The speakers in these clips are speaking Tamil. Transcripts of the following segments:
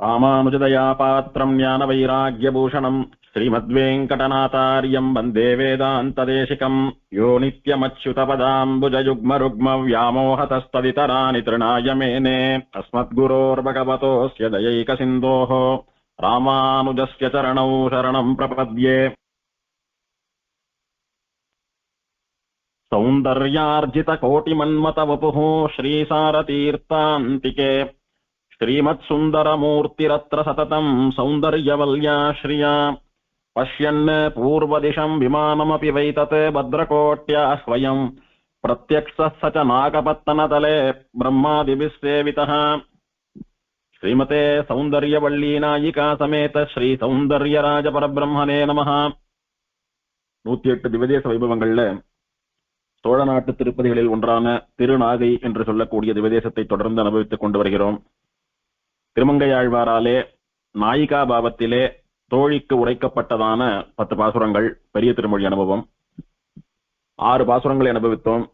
ராமானுஜதயா பாத்திரம் ஞான வைராகியபூஷணம் ஸ்ரீமத்வேங்கடநாதாரியம் வந்தே வேதாந்ததேசிகம் யோ நித்யமச்யுதபதாம்புஜயுக்மருக்ம வியாமோஹதஸ்ததிதராணி திருணாய மேனே அஸ்மத்குரோர்பகவதோஸ்ய தயைகசிந்தோः ராமானுஜஸ்ய சரணௌ சரணம் பிரபத்யே. सौन्दर्यार्जितकोटिमन्मतवपुः श्रीसारतीर्थान्तिके श्रीमत्सुन्दरमूर्तिरत्र सततं सौन्दर्यवल्याश्रिया पश्यन् पूर्वदिशं विमानमपि वैतत् भद्रकोट्या स्वयं प्रत्यक्षः स च नागपत्तनतले ब्रह्मादिभिः सेवितः. श्रीमते सौन्दर्यवल्लीनायिका समेत श्री सौन्दर्यराजपरब्रह्मणे नमः. 108 திவதேச வைபவங்கள்ல சோழ நாட்டு திருப்பதிகளில் ஒன்றான திருநாகை என்று சொல்லக்கூடிய திவதேசத்தை தொடர்ந்து அனுபவித்துக் கொண்டு வருகிறோம். திருமங்கையாழ்வாராலே நாயிகா பாவத்திலே தோழிக்கு உரைக்கப்பட்டதான 10 பாசுரங்கள் பெரிய திருமொழி அனுபவம். 6 பாசுரங்களை அனுபவித்தோம்.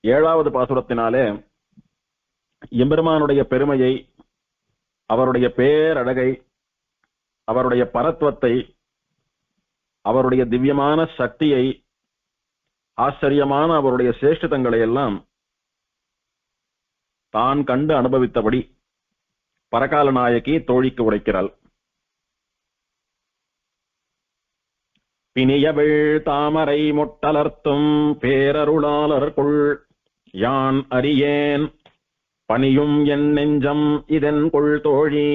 7வது பாசுரத்தினாலே எம்பெருமானுடைய பெருமையை, அவருடைய பேரழகை, அவருடைய பரத்வத்தை, அவருடைய திவ்யமான சக்தியை, ஆச்சரியமான அவருடைய சேஷ்டிதங்களை எல்லாம் தான் கண்டு அனுபவித்தபடி பரகால நாயகி தோழிக்கு உரைக்கிறாள். பிணியவிழ் தாமரை முட்டலர்த்தும் பேரருளாளர்குள் யான் அறியேன் பணியும் என் நெஞ்சம் இதன் கொள் தோழி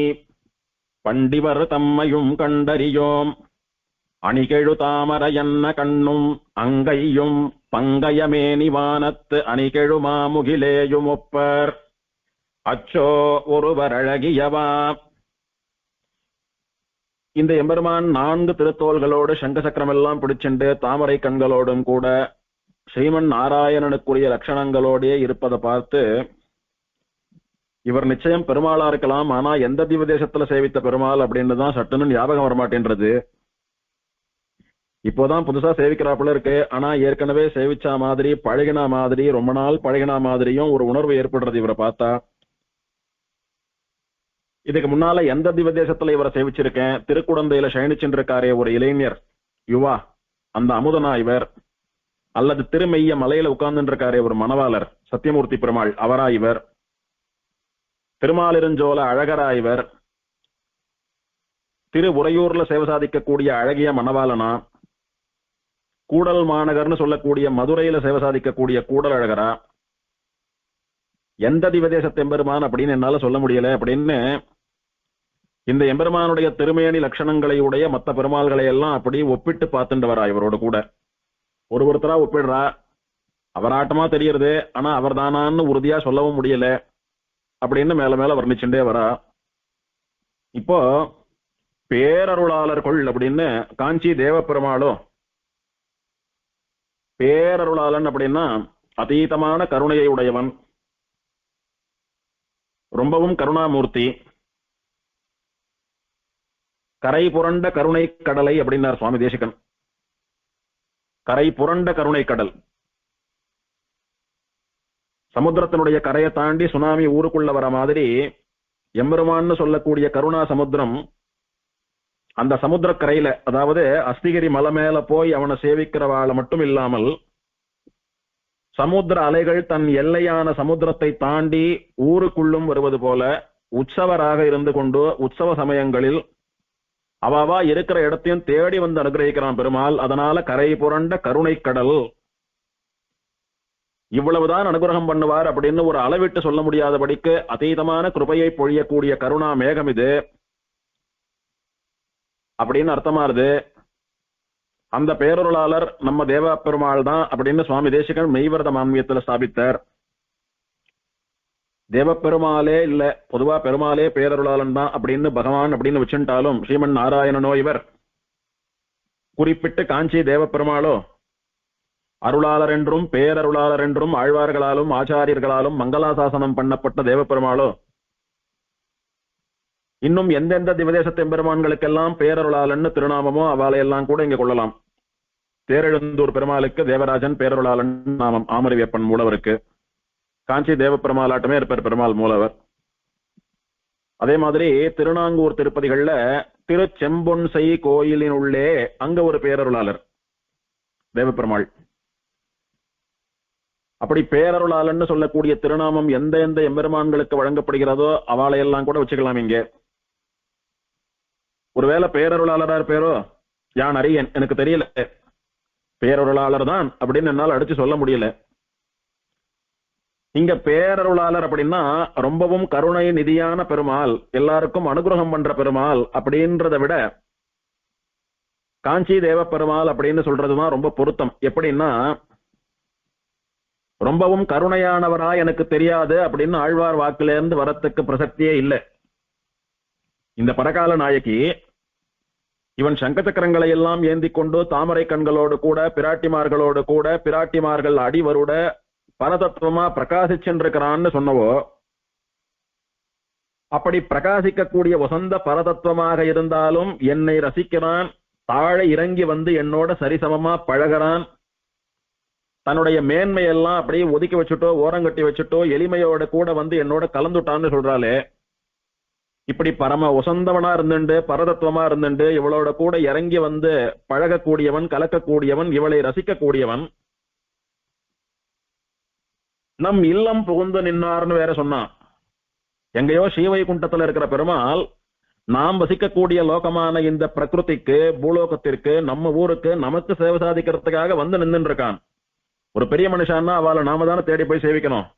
பண்டிவர் தம்மையும் கண்டறியோம் அணிகெழு தாமர என்ன கண்ணும் அங்கையும் பங்கயமேனி வானத்து அணிகெழு மாமுகிலேயும் ஒப்பர் அச்சோ ஒருவர் அழகியவா. இந்த எம்பெருமான் 4 திருத்தோள்களோடு சங்க சக்கரமெல்லாம் பிடிச்சுண்டு தாமரை கண்களோடும் கூட ஸ்ரீமன் நாராயணனுக்குரிய லட்சணங்களோடே இருப்பதை பார்த்து இவர் நிச்சயம் பெருமாளா இருக்கலாம், ஆனா எந்த திவதேசத்துல சேவித்த பெருமாள் அப்படின்னு தான் சட்டுன்னு ஞாபகம் வரமாட்டேன்றது. இப்போதான் புதுசா சேவிக்கிறாப்புல இருக்கு. ஆனா ஏற்கனவே சேவிச்சா மாதிரி, பழகினா மாதிரி, ரொம்ப நாள் பழகினா மாதிரியும் ஒரு உணர்வு ஏற்படுறது இவரை பார்த்தா. இதுக்கு முன்னால எந்த திவதேசத்துல இவரை சேவிச்சிருக்கேன், திருக்குடந்தையில சயனிச்சுருக்காரே ஒரு இளைஞர் யுவா, அந்த அமுதனா இவர், அல்லது திருமெய்ய மலையில உட்கார்ந்து இருக்காரே ஒரு மணவாளர் சத்தியமூர்த்தி பெருமாள், அவரா இவர், திருமாலிருஞ்சோல அழகரா இவர், திரு உறையூர்ல சேவை சாதிக்கக்கூடிய அழகிய மணவாளனா, கூடல் மாநகர்னு சொல்லக்கூடிய மதுரையில சேவை சாதிக்கக்கூடிய கூடல் அழகரா, எந்த திவதேசத்து எம்பெருமான் அப்படின்னு என்னால சொல்ல முடியல அப்படின்னு இந்த எம்பெருமானுடைய திருமேனி லட்சணங்களை உடைய மற்ற பெருமாள்களை எல்லாம் அப்படி ஒப்பிட்டு பார்த்துட்டு வரா. இவரோட கூட ஒருத்தரா ஒப்பிடுறா. அவராட்டமா தெரியறது, ஆனா அவர் தானான்னு உறுதியா சொல்லவும் முடியல அப்படின்னு மேல மேல வர்ணிச்சுட்டே வரா. இப்போ பேரருளாளர்கள் அப்படின்னு காஞ்சி தேவ பெருமாளும், பேரருளாளன் அப்படின்னா அதீதமான கருணையை உடையவன், ரொம்பவும் கருணாமூர்த்தி, கரை புரண்ட கருணை கடலை அப்படின்னார் சுவாமி தேசிகன். கரை புரண்ட கருணை கடல், சமுத்திரத்தினுடைய கரையை தாண்டி சுனாமி ஊருக்குள்ள வர மாதிரி எம்பெருமான்னு சொல்லக்கூடிய கருணா சமுத்திரம் அந்த சமுத்திர கரையில, அதாவது அஸ்திகிரி மலை மேல போய் அவனை சேவிக்கிறவாள மட்டும் இல்லாமல் சமுத்திர அலைகள் தன் எல்லையான சமுத்திரத்தை தாண்டி ஊருக்குள்ளும் வருவது போல உற்சவராக இருந்து கொண்டு உற்சவ சமயங்களில் அவாவா இருக்கிற இடத்தையும் தேடி வந்து அனுகிரகிக்கிறான் பெருமாள். அதனால கரை புரண்ட கருணை கடல், இவ்வளவுதான் அனுகிரகம் பண்ணுவார் அப்படின்னு ஒரு அளவிட்டு சொல்ல முடியாதபடிக்கு அதீதமான கிருபையை பொழியக்கூடிய கருணா மேகம் இது அப்படின்னு அர்த்தமாறுது. அந்த பேரருளாளர் நம்ம தேவ பெருமாள் தான் அப்படின்னு சுவாமி தேசிகன் மெய்வரத மான்மியத்துல ஸ்தாபித்தார். தேவ பெருமாளே இல்ல, பொதுவா பெருமாளே பேரருளாளன் தான் அப்படின்னு பகவான் அப்படின்னு வச்சுட்டாலும் ஸ்ரீமன் நாராயணனோ இவர், குறிப்பிட்டு காஞ்சி தேவ பெருமாளோ அருளாளர் என்றும் பேரருளாளர் என்றும் ஆழ்வார்களாலும் ஆச்சாரியர்களாலும் மங்களாசாசனம் பண்ணப்பட்ட தேவ பெருமாளோ, இன்னும் எந்தெந்த திவதேசத்து எம்பெருமான்களுக்கெல்லாம் பேரருளாளன் திருநாமமோ அவாளையெல்லாம் கூட இங்க கொள்ளலாம். தேரெழுந்தூர் பெருமாளுக்கு தேவராஜன் பேரருளாளன் நாமம், ஆமரிவேப்பன் மூலவருக்கு. காஞ்சி தேவ பெருமாளாட்டமே இருப்பார் பெருமாள் மூலவர். அதே மாதிரி திருநாங்கூர் திருப்பதிகள்ல திருச்செம்பொன்சை கோயிலின் உள்ளே அங்க ஒரு பேரருளாளர் தேவப்பெருமாள். அப்படி பேரருளாளன்னு சொல்லக்கூடிய திருநாமம் எந்த எந்த எம்பெருமான்களுக்கு வழங்கப்படுகிறதோ அவளையெல்லாம் கூட வச்சுக்கலாம். இங்க ஒருவேளை பேரருளாளரா பேரோ யான் அறியேன், எனக்கு தெரியல, பேரருளாளர் தான் அப்படின்னு என்னால் அடிச்சு சொல்ல முடியல. இங்க பேரருளாளர் அப்படின்னா ரொம்பவும் கருணை நிதியான பெருமாள், எல்லாருக்கும் அனுகிரகம் பண்ற பெருமாள் அப்படின்றத விட காஞ்சி தேவ பெருமாள் அப்படின்னு சொல்றதுதான் ரொம்ப பொருத்தம். எப்படின்னா ரொம்பவும் கருணையானவரா எனக்கு தெரியாது அப்படின்னு ஆழ்வார் வாக்குல இருந்து வரத்துக்கு பிரசக்தியே இல்லை. இந்த பரகால நாயகி இவன் சங்க சக்கரங்களை எல்லாம் ஏந்தி கொண்டு தாமரை கண்களோடு கூட பிராட்டிமார்களோடு கூட பிராட்டிமார்கள் அடிவருட பரதத்துவமா பிரகாசிச்சென்றிருக்கிறான்னு சொன்னவோ, அப்படி பிரகாசிக்கக்கூடிய வசந்த பரதத்துவமாக இருந்தாலும் என்னை ரசிக்கிறான், தாழ இறங்கி வந்து என்னோட சரிசமமா பழகிறான், தன்னுடைய மேன்மையெல்லாம் அப்படியே ஒதுக்கி வச்சுட்டோ ஓரங்கட்டி வச்சுட்டோ எளிமையோட கூட வந்து என்னோட கலந்துட்டான்னு சொல்றாளே, இப்படி பரம உசந்தவனா இருந்துண்டு பரதத்துவமா இருந்துண்டு இவளோட கூட இறங்கி வந்து பழகக்கூடியவன், கலக்கக்கூடியவன், இவளை ரசிக்கக்கூடியவன், நம் இல்லம் புகுந்து நின்னார்னு வேற சொன்னான். எங்கேயோ ஸ்ரீவைகுண்டத்துல இருக்கிற பெருமாள் நாம் வசிக்கக்கூடிய லோகமான இந்த பிரகிருதிக்கு, பூலோகத்திற்கு, நம்ம ஊருக்கு, நமக்கு சேவை சாதிக்கிறதுக்காக வந்து நின்று இருக்கான். ஒரு பெரிய மனுஷான்னா அவளை நாம தானே தேடி போய் சேவிக்கணும்.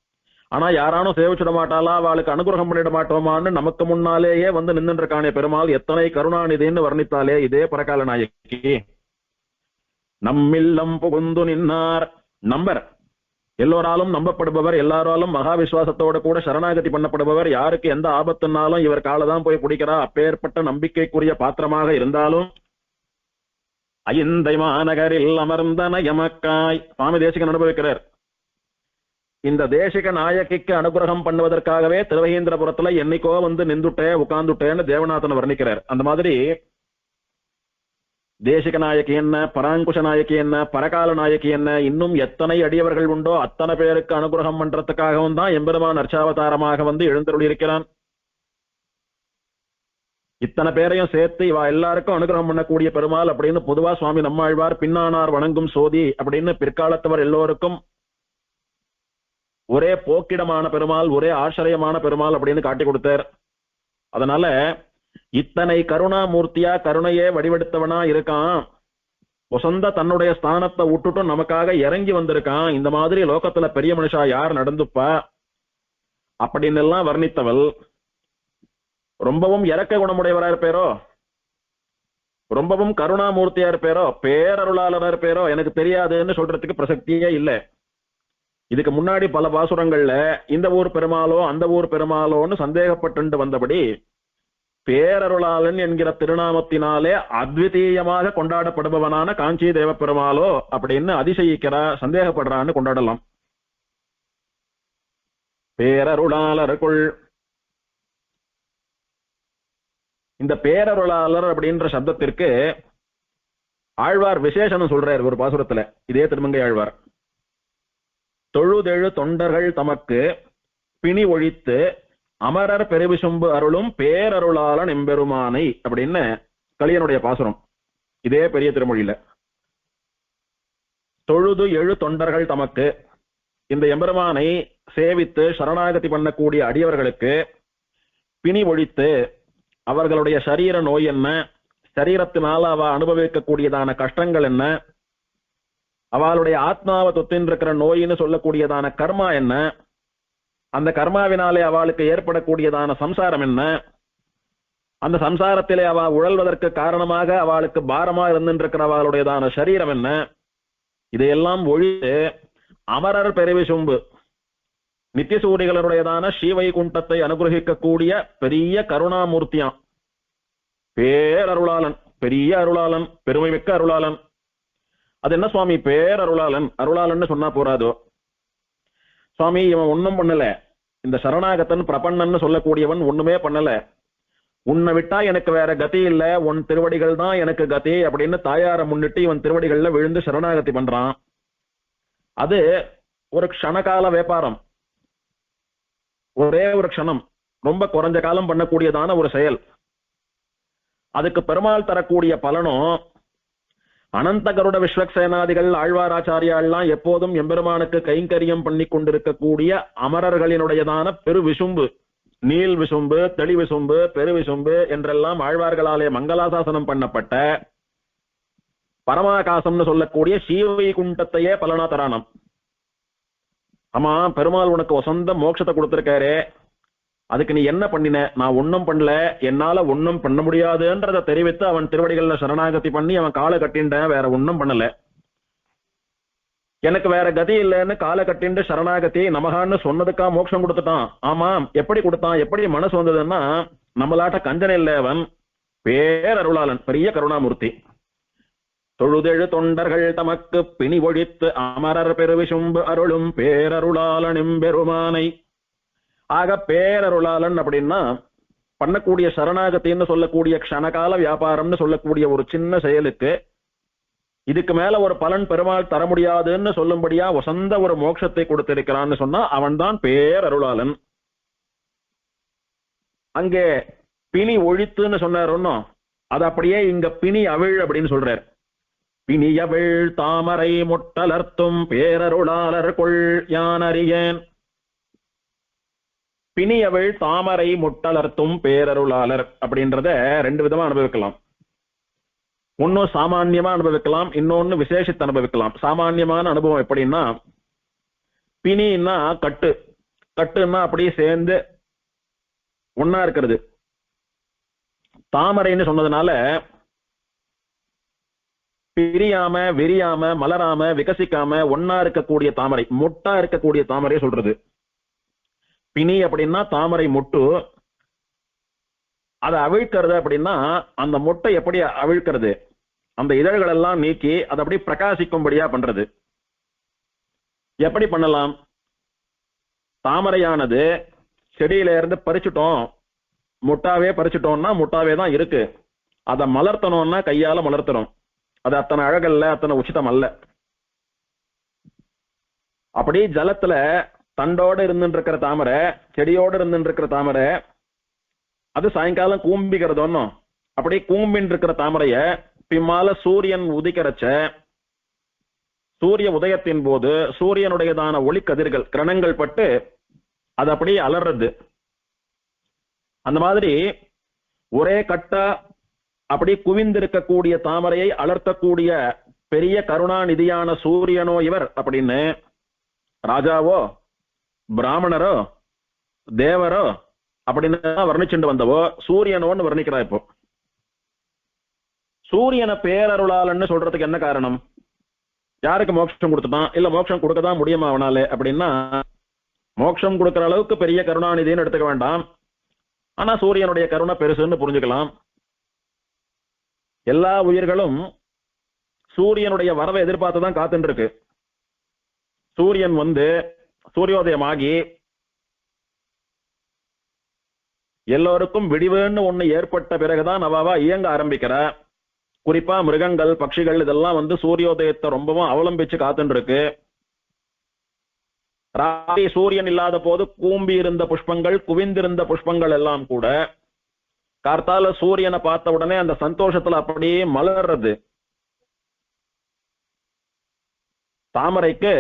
ஆனா யாரானும் சேவிச்சிட மாட்டாளா, அவளுக்கு அனுகிரகம் பண்ணிட மாட்டோமான்னு நமக்கு முன்னாலேயே வந்து நின்று இருக்கானே பெருமாள், எத்தனை கருணாநிதின்னு வர்ணித்தாலே இதே பரகால நாயகி. நம்மில்லம் புகுந்து நின்னார், நம்பர் எல்லோராலும் நம்பப்படுபவர், எல்லாராலும் மகா விசுவாசத்தோட கூட சரணாகதி பண்ணப்படுபவர், யாருக்கு எந்த ஆபத்துனாலும் இவர் காலதான் போய் பிடிக்கிறா, அப்பேற்பட்ட நம்பிக்கைக்குரிய பாத்திரமாக இருந்தாலும் ஐந்தை மாநகரில் அமர்ந்தன எமக்காய் சுவாமி தேசிகன் அனுபவிக்கிறார். இந்த தேசிக நாயகிக்கு அனுகிரகம் பண்ணுவதற்காகவே திருவகீந்திரபுரத்துல என்னைக்கோ வந்து நின்றுட்டே உட்கார்ந்துட்டேன்னு தேவநாதன் வர்ணிக்கிறார். அந்த மாதிரி தேசிக நாயகி என்ன, பராங்குஷ நாயகி என்ன, பரகால நாயகி என்ன, இன்னும் எத்தனை அடியவர்கள் உண்டோ அத்தனை பேருக்கு அனுகிரகம் பண்றதுக்காகவும் தான் எம்பெருமான் அர்ச்சாவதாரமாக வந்து எழுந்தருளி இருக்கிறான். இத்தனை பேரையும் சேர்த்து இவா எல்லாருக்கும் அனுகிரகம் பண்ணக்கூடிய பெருமாள் அப்படின்னு பொதுவா சுவாமி நம்மாழ்வார் பின்னானார் வணங்கும் சோதி அப்படின்னு பிற்காலத்தவர் எல்லோருக்கும் ஒரே போக்கிடமான பெருமாள், ஒரே ஆச்சரியமான பெருமாள் அப்படின்னு காட்டி கொடுத்தார். அதனால இத்தனை கருணாமூர்த்தியா கருணையே வடிவெடுத்தவனா இருக்கான், வசந்த தன்னுடைய ஸ்தானத்தை விட்டுட்டு நமக்காக இறங்கி வந்திருக்கான், இந்த மாதிரி லோகத்துல பெரிய மனுஷா யார் நடந்துப்பா அப்படின்னு எல்லாம் வர்ணித்தவள். ரொம்பவும் இறக்க குணமுடையவரா இருப்பேரோ, ரொம்பவும் கருணாமூர்த்தியா இருப்பேரோ, பேரருளாளரா இருப்பேரோ எனக்கு தெரியாதுன்னு சொல்றதுக்கு பிரசக்தியே இல்லை. இதுக்கு முன்னாடி பல பாசுரங்கள்ல இந்த ஊர் பெருமாளோ அந்த ஊர் பெருமாளோன்னு சந்தேகப்பட்டு வந்தபடி பேரருளாளன் என்கிற திருநாமத்தினாலே அத்விதீயமாக கொண்டாடப்படுபவனான காஞ்சி தேவ பெருமாளோ அப்படின்னு அதிசயிக்கிறா, சந்தேகப்படுறான்னு கொண்டாடலாம். பேரருளாளருக்குள் இந்த பேரருளாளர் அப்படின்ற சப்தத்திற்கு ஆழ்வார் விசேஷனம் சொல்றார் ஒரு பாசுரத்துல, இதே திருமங்கை ஆழ்வார். தொழுதெழு தொண்டர்கள் தமக்கு பிணி ஒழித்து அமரர் பெருவிசும்பு அருளும் பேரருளாளன் எம்பெருமானை அப்படின்னு கலியனுடைய பாசுரம் இதே பெரிய திருமொழியில. தொழுது எழு தொண்டர்கள் தமக்கு, இந்த எம்பெருமானை சேவித்து சரணாகதி பண்ணக்கூடிய அடியவர்களுக்கு பிணி ஒழித்து, அவர்களுடைய சரீர நோய் என்ன, சரீரத்தினால அவ அனுபவிக்கக்கூடியதான கஷ்டங்கள் என்ன, அவளுடைய ஆத்மாவை தொத்தின்றிருக்கிற நோயின்னு சொல்லக்கூடியதான கர்மா என்ன, அந்த கர்மாவினாலே அவளுக்கு ஏற்படக்கூடியதான சம்சாரம் என்ன, அந்த சம்சாரத்திலே அவ உழல்வதற்கு காரணமாக அவளுக்கு பாரமா இருந்துருக்கிற அவளுடையதான சரீரம் என்ன, இதையெல்லாம் ஒழித்து அமரர் பெருவிசும்பு நித்தியசூரிகளுடையதான ஸ்ரீவைகுண்டத்தை அனுகிரகிக்கக்கூடிய பெரிய கருணாமூர்த்தியாம், பேரருளாளன், பெரிய அருளாளன், பெருமைமிக்க அருளாளன். அது என்ன சுவாமி பேரருளாளன், அருளாளன்னு சொன்னா போறாதோ சுவாமி, இவன் ஒன்னும் பண்ணல, இந்த சரணாகத்தன் பிரபன்னன்னு சொல்லக்கூடியவன் ஒண்ணுமே பண்ணல, உன்னை விட்டா எனக்கு வேற கதி இல்ல, உன் திருவடிகள் தான் எனக்கு கதி அப்படின்னு தாயார முன்னிட்டு இவன் திருவடிகள்ல விழுந்து சரணாகதி பண்றான். அது ஒரு க்ஷணகால வியாபாரம், ஒரே ஒரு க்ஷணம், ரொம்ப குறைஞ்ச காலம் பண்ணக்கூடியதான ஒரு செயல். அதுக்கு பெருமாள் தரக்கூடிய பலனும் அனந்த கருட விஸ்வக்சேனாதிகள் ஆழ்வாராச்சாரியாள்லாம் எப்போதும் எம்பெருமானுக்கு கைங்கரியம் பண்ணி கொண்டிருக்கக்கூடிய அமரர்களினுடையதான பெரு விசும்பு, நீல் விசும்பு, தெளி விசும்பு, பெரு விசும்பு என்றெல்லாம் ஆழ்வார்களாலே மங்களாசாசனம் பண்ணப்பட்ட பரமாகாசம்னு சொல்லக்கூடிய ஸ்ரீவைகுண்டத்தையே பலனா தரானம். ஆமா, பெருமாள் உனக்கு வசந்த மோட்சத்தை கொடுத்திருக்காரு, அதுக்கு நீ என்ன பண்ணின? நான் ஒன்னும் பண்ணல, என்னால ஒன்னும் பண்ண முடியாதுன்றத தெரிவித்து அவன் திருவடிகள்ல சரணாகதி பண்ணி அவன் காலை கட்டின்டேன், வேற ஒன்னும் பண்ணல. எனக்கு வேற கதி இல்லைன்னு காலை கட்டிண்டு சரணாகதி நமகான்னு சொன்னதுக்கா மோட்சம் கொடுத்துட்டான். ஆமா, எப்படி கொடுத்தான்? எப்படி மனசு வந்ததுன்னா, நம்மளாட்ட கஞ்சனை இல்ல, அவன் பேரருளாளன், பெரிய கருணாமூர்த்தி. தொழுதெழு தொண்டர்கள் தமக்கு பிணி ஒழித்து அமரர் பெருவிசும்பு அருளும் பேரருளாளனும் பெருமானை. ஆக பேரருளாளன் அப்படின்னா பண்ணக்கூடிய சரணாகத்தின்னு சொல்லக்கூடிய க்ஷணகால வியாபாரம்னு சொல்லக்கூடிய ஒரு சின்ன செயலுக்கு இதுக்கு மேல ஒரு பலன் பெருமாள் தர முடியாதுன்னு சொல்லும்படியா வசந்த ஒரு மோட்சத்தை கொடுத்திருக்கிறான்னு சொன்னா அவன் தான் பேரருளாளன். அங்கே பிணி ஒழித்துன்னு சொன்னார் ஒன்னும், அது அப்படியே இங்க பிணி அவிழ் அப்படின்னு சொல்றார். பிணியவிழ் தாமரை முட்டலர்த்தும் பேரருளாளர் கொள் யானறியேன். பிணியவிழ் தாமரை முட்டலர்த்தும் பேரருளாளர் அப்படின்றத ரெண்டு விதமா அனுபவிக்கலாம். ஒன்னும் சாமான்யமா அனுபவிக்கலாம், இன்னொன்னு விசேஷத்தை அனுபவிக்கலாம். சாமான்யமான அனுபவம் எப்படின்னா, பிணின்னா கட்டு, கட்டுன்னா அப்படியே சேர்ந்து ஒன்னா இருக்கிறது. தாமரைன்னு சொன்னதுனால பிரியாம விரியாம மலராம விகசிக்காம ஒன்னா இருக்கக்கூடிய தாமரை, மொட்டா இருக்கக்கூடிய தாமரை சொல்றது. பிணி அப்படின்னா தாமரை மொட்டு. அதை அவிழ்க்கிறது அப்படின்னா அந்த மொட்டை எப்படி அவிழ்க்கிறது, அந்த இதழ்கள் எல்லாம் நீக்கி அதை அப்படி பிரகாசிக்கும்படியா பண்றது. எப்படி பண்ணலாம்? தாமரையானது செடியில இருந்து பறிச்சுட்டோம், முட்டாவே பறிச்சுட்டோம்னா முட்டாவே தான் இருக்கு. அதை மலர்த்தணும்னா கையால மலர்த்தணும். அது அத்தனை அழகல்ல, அத்தனை உச்சிதம் அல்ல. அப்படி ஜலத்துல தண்டோடு இருந்துட்டு இருக்கிற தாமரை, செடியோடு இருந்துட்டு இருக்கிற தாமரை, அது சாயங்காலம் கூம்பிக்கிறது ஒன்னும். அப்படி கூம்பின் இருக்கிற தாமரைய பின்னால சூரியன் உதிக்கிறச்ச, சூரிய உதயத்தின் போது சூரியனுடையதான ஒளி கதிர்கள் கிரணங்கள் பட்டு அது அப்படி அலறது. அந்த மாதிரி ஒரே கட்டா அப்படி குவிந்திருக்கக்கூடிய தாமரையை அலர்த்தக்கூடிய பெரிய கருணாநிதியான சூரியனோ இவர் அப்படின்னு ராஜாவோ பிராமணரோ தேவரோ அப்படின்னு வர்ணிச்சுட்டு வந்தவோ சூரியனோன்னு வர்ணிக்கிறா. இப்போ சூரியனை பேரருளாளன்னு சொல்றதுக்கு என்ன காரணம்? யாருக்கு மோட்சம் கொடுத்துட்டான்? இல்ல மோட்சம் கொடுக்கதான் முடியுமா அவனாலே அப்படின்னா, மோட்சம் கொடுக்கிற அளவுக்கு பெரிய கருணாநிதின்னு எடுத்துக்க வேண்டாம். ஆனா சூரியனுடைய கருணை பெருசுன்னு புரிஞ்சுக்கலாம். எல்லா உயிர்களும் சூரியனுடைய வரவை எதிர்பார்த்துதான் காத்துட்டு இருக்கு. சூரியன் வந்து சூரியோதயமாகி எல்லோருக்கும் விடிவுன்னு ஒண்ணு ஏற்பட்ட பிறகுதான் அவாவா இயங்க ஆரம்பிக்கிற. குறிப்பா மிருகங்கள் பட்சிகள் இதெல்லாம் வந்து சூரியோதயத்தை ரொம்பவும் அவலம்பிச்சு காத்துட்டு இருக்கு. ராத்திரி சூரியன் இல்லாத போது கூம்பி இருந்த புஷ்பங்கள், குவிந்திருந்த புஷ்பங்கள் எல்லாம் கூட கார்த்தால சூரியனை பார்த்த உடனே அந்த சந்தோஷத்துல அப்படியே மலர்றது. தாமரைக்கு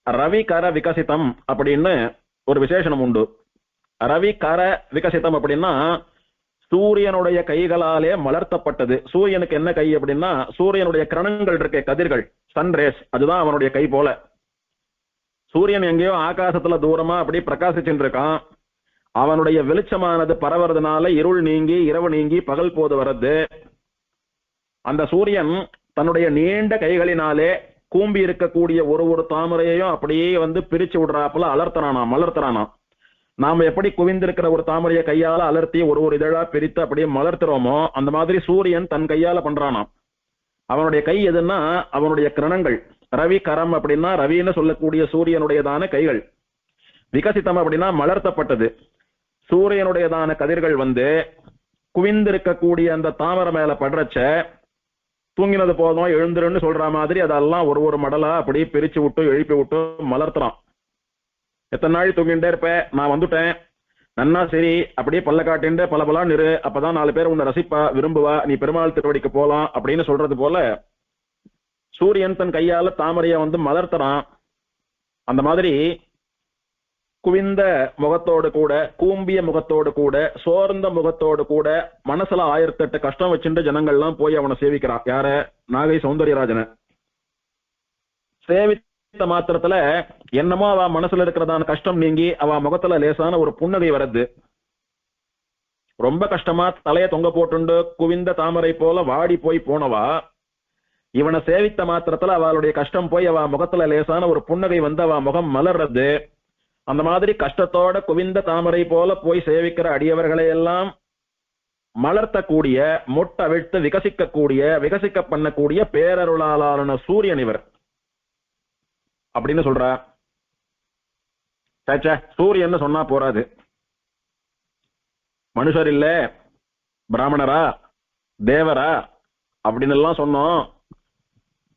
ரவி கர விகசிதம் அப்படின்னு ஒரு விசேஷனம் உண்டு. ரவி கர விகசிதம் அப்படின்னா சூரியனுடைய கைகளாலே மலர்த்தப்பட்டது. சூரியனுக்கு என்ன கை அப்படின்னா, சூரியனுடைய கிரணங்கள் இருக்க கதிர்கள், சன்ரேஸ், அதுதான் அவனுடைய கை போல. சூரியன் எங்கேயோ ஆகாசத்துல தூரமா அப்படி பிரகாசிச்சுட்டு இருக்கான். அவனுடைய வெளிச்சமானது பரவறதுனால இருள் நீங்கி இரவு நீங்கி பகல் போது வர்றது. அந்த சூரியன் தன்னுடைய நீண்ட கைகளினாலே கூம்பி இருக்கக்கூடிய ஒரு தாமரையையும் அப்படியே வந்து பிரிச்சு விடுறாப்புல மலர்த்தறானா. நாம எப்படி குவிந்திருக்கிற ஒரு தாமரையை கையால அலர்த்தி ஒரு இதழா பிரித்து அப்படியே மலர்த்துறோமோ அந்த மாதிரி சூரியன் தன் கையால பண்றானாம். அவனுடைய கை எதுன்னா அவனுடைய கிரணங்கள். ரவி கரம் அப்படின்னா ரவின்னு சொல்லக்கூடிய சூரியனுடையதான கைகள். விகசிதம் அப்படின்னா மலர்த்தப்பட்டது. சூரியனுடையதான கதிர்கள் வந்து குவிந்திருக்கக்கூடிய அந்த தாமரை மேல படுறச்ச தூங்கினது போதும் எழுந்துருன்னு சொல்ற மாதிரி அதெல்லாம் ஒரு மடலா அப்படி பிரிச்சு விட்டு எழுப்பி விட்டு மலர்த்துறான். எத்தனை நாள் தூங்கிட்டே இருப்ப, நான் வந்துட்டேன், நன்னா சரி அப்படியே பல்ல காட்டிண்டு பல பலான்னு இரு, அப்பதான் 4 பேர் உன்னை ரசிப்பா, விரும்புவா, நீ பெருமாள் திருவடிக்கு போலாம் அப்படின்னு சொல்றது போல சூரியன் தன் கையால தாமரைய வந்து மலர்த்தறான். அந்த மாதிரி குவிந்த முகத்தோடு கூட, கூம்பிய முகத்தோடு கூட, சோர்ந்த முகத்தோடு கூட, மனசுல 1008 கஷ்டம் வச்சுட்டு ஜனங்கள்லாம் போய் அவனை சேவிக்கிறான். யார? நாகை சௌந்தர்யராஜனை சேவித்த மாத்திரத்துல என்னமோ அவ மனசுல இருக்கிறதான கஷ்டம் நீங்கி அவ முகத்துல லேசான ஒரு புன்னகை வருது. ரொம்ப கஷ்டமா தலைய தொங்க போட்டுண்டு குவிந்த தாமரை போல வாடி போய் போனவா இவனை சேவித்த மாத்திரத்துல அவளுடைய கஷ்டம் போய் அவ முகத்துல லேசான ஒரு புன்னகை வந்து அவ முகம் மலர்றது. அந்த மாதிரி கஷ்டத்தோட குவிந்த தாமரை போல போய் சேவிக்கிற அடியவர்களை எல்லாம் மலர்த்தக்கூடிய, மொட்டவிழ்த்து விகசிக்க பண்ணக்கூடிய பேரருளாளான சூரியன் இவர் அப்படின்னு சொல்றா. சூரியன் சொன்னா போறாது. மனுஷர் இல்ல, பிராமணரா, தேவரா அப்படின்னு எல்லாம் சொன்னோம்.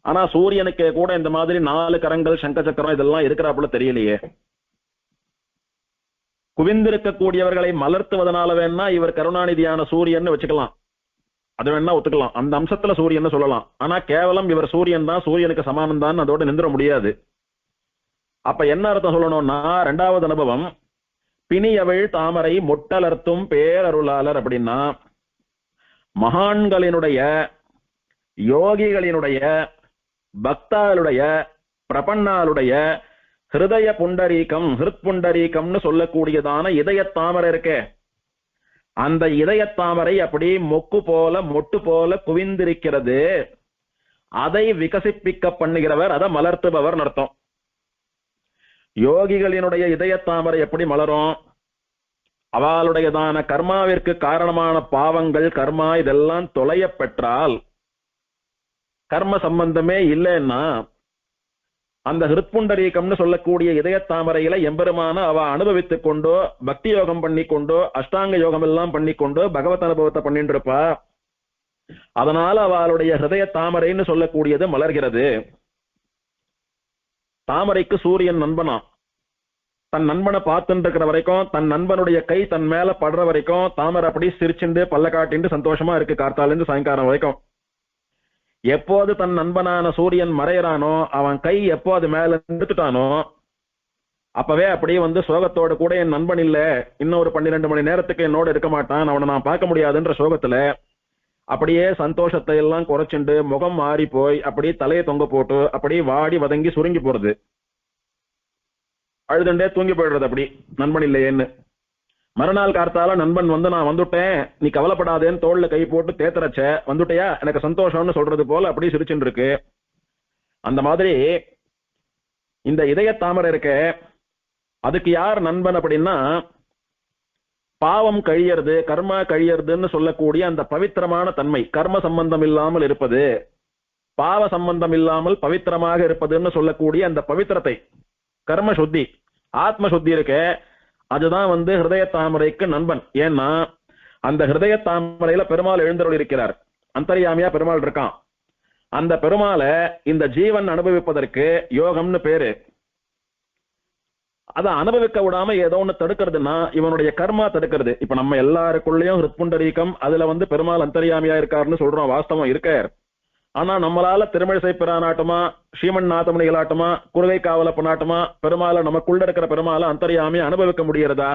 ஆனா சூரியனுக்கு கூட இந்த மாதிரி 4 கரங்கள், சங்க சக்கரம் இதெல்லாம் இருக்கிறாப்புல தெரியலையே. குவிந்திருக்கக்கூடியவர்களை மலர்த்துவதனால வேணா இவர் கருணாநிதியான சூரியன் வச்சுக்கலாம், அது வேணா ஒத்துக்கலாம், அந்த அம்சத்துல சூரியன் சொல்லலாம். ஆனா கேவலம் இவர் சூரியன் தான், சூரியனுக்கு சமானம் தான், அதோட நிந்திர முடியாது. அப்ப என்ன அர்த்தம் சொல்லணும்னா, 2வது அனுபவம் பிணியவள் தாமரை மொட்டலர்த்தும் பேரருளாளர் அப்படின்னா மகான்களினுடைய, யோகிகளினுடைய, பக்தாளுடைய, பிரபன்னாளுடைய ஹிருதய புண்டரீகம், ஹிருத் புண்டரீகம்னு சொல்லக்கூடியதான இதய தாமரை இருக்கே, அந்த இதய தாமரை அப்படி மொக்கு போல மொட்டு போல குவிந்திருக்கிறது. அதை விகசிப்பிக்க பண்ணுகிறவர், அதை மலர்த்துபவர் அர்த்தம். யோகிகளினுடைய இதய தாமரை எப்படி மலரும்? அவளுடையதான கர்மாவிற்கு காரணமான பாவங்கள், கர்மா இதெல்லாம் தொலைய பெற்றால், கர்ம சம்பந்தமே இல்லைன்னா அந்த ஹிருத்புண்டரீகம்னு சொல்லக்கூடிய இதய தாமரையில எம்பெருமான அவ அனுபவித்துக் கொண்டோ, பக்தி யோகம் பண்ணி கொண்டோ, அஷ்டாங்க யோகம் எல்லாம் பண்ணி கொண்டோ பகவத் அனுபவத்தை பண்ணிட்டு இருப்பா. அதனால அவளுடைய ஹிருதய தாமரைன்னு சொல்லக்கூடியது மலர்கிறது. தாமரைக்கு சூரியன் நண்பனா. தன் நண்பனை பார்த்துட்டு இருக்கிற வரைக்கும், தன் நண்பனுடைய கை தன் மேல படுற வரைக்கும் தாமரை அப்படி சிரிச்சுண்டு பல்ல காட்டிண்டு சந்தோஷமா இருக்கு கார்த்தால இருந்து சாயங்காலம் வரைக்கும். எப்போது தன் நண்பனான சூரியன் மறையறானோ, அவன் கை எப்போ அது மேல நிறுத்துட்டானோ, அப்பவே அப்படியே வந்து சோகத்தோடு கூட என் நண்பன் இல்ல, இன்னும் ஒரு 12 மணி நேரத்துக்கு என்னோட இருக்க மாட்டான், அவனை நான் பார்க்க முடியாதுன்ற சோகத்துல அப்படியே சந்தோஷத்தை எல்லாம் குறைச்சுண்டு முகம் மாறி போய் அப்படியே தலையை தொங்க போட்டு அப்படியே வாடி வதங்கி சுருங்கி போறது, அழுதுண்டே தூங்கி போயிடுறது அப்படி நண்பன் இல்லையேன்னு. மறுநாள் கார்த்தால நண்பன் வந்து நான் வந்துட்டேன், நீ கவலைப்படாதேன்னு தோல்ல கை போட்டு தேத்தரச்ச, வந்துட்டியா எனக்கு சந்தோஷம்னு சொல்றது போல அப்படியே சிரிச்சுட்டு இருக்கு. அந்த மாதிரி இந்த இதய தாமரை இருக்க, அதுக்கு யார் நண்பன் அப்படின்னா, பாவம் கழியறது, கர்மா கழியறதுன்னு சொல்லக்கூடிய அந்த பவித்திரமான தன்மை, கர்ம சம்பந்தம் இல்லாமல் இருப்பது, பாவ சம்பந்தம் இல்லாமல் பவித்திரமாக இருப்பதுன்னு சொல்லக்கூடிய அந்த பவித்திரத்தை, கர்ம சுத்தி, ஆத்ம சுத்தி இருக்க, அதுதான் வந்து ஹிருதய தாமரைக்கு நண்பன். ஏன்னா அந்த ஹிருதய தாமரையில பெருமாள் எழுந்தருள் இருக்கிறார், அந்தர்யாமியா பெருமாள் இருக்கான். அந்த பெருமாளை இந்த ஜீவன் அனுபவிப்பதற்கு யோகம்னு பேரு. அதை அனுபவிக்க விடாம ஏதோ ஒண்ணு தடுக்கிறதுனா இவனுடைய கர்மா தடுக்கிறது. இப்ப நம்ம எல்லாருக்குள்ளயும் ஹிருத்புண்டரீகம், அதுல வந்து பெருமாள் அந்தர்யாமியா இருக்காருன்னு சொல்றோம், வாஸ்தவம் இருக்கார். ஆனா நம்மளால திருமழிசை பிரானாட்டமா, ஸ்ரீமன் நாதமணிகளாட்டமா, குருகை காவலப்பனாட்டமா பெருமாளை, நமக்குள்ள இருக்கிற பெருமாளை அந்தர்யாமியா அனுபவிக்க முடியறதா?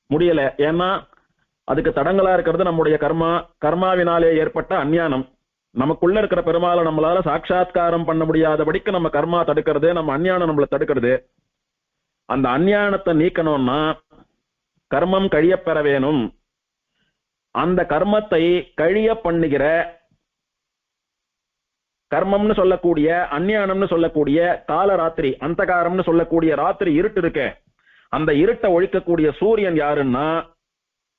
முடியல. ஏன்னா அதுக்கு தடங்களா இருக்கிறது நம்முடைய கர்மா, கர்மாவினாலே ஏற்பட்ட அஞ்ஞானம். நமக்குள்ள இருக்கிற பெருமாளை நம்மளால சாட்சாத்காரம் பண்ண முடியாதபடிக்கு நம்ம கர்மா தடுக்கிறது, நம்ம அஞ்ஞானம் நம்மளை தடுக்கிறது. அந்த அஞ்ஞானத்தை நீக்கணும்னா கர்மம் கழிய பெற வேணும். அந்த கர்மத்தை கழிய பண்ணுகிற, கர்மம்னு சொல்லக்கூடிய, அஞ்ஞானம்னு சொல்லக்கூடிய காலராத்திரி, அந்தகாரம்னு சொல்லக்கூடிய ராத்திரி இருட்டு இருக்க, அந்த இருட்டை ஒழிக்கக்கூடிய சூரியன் யாருன்னா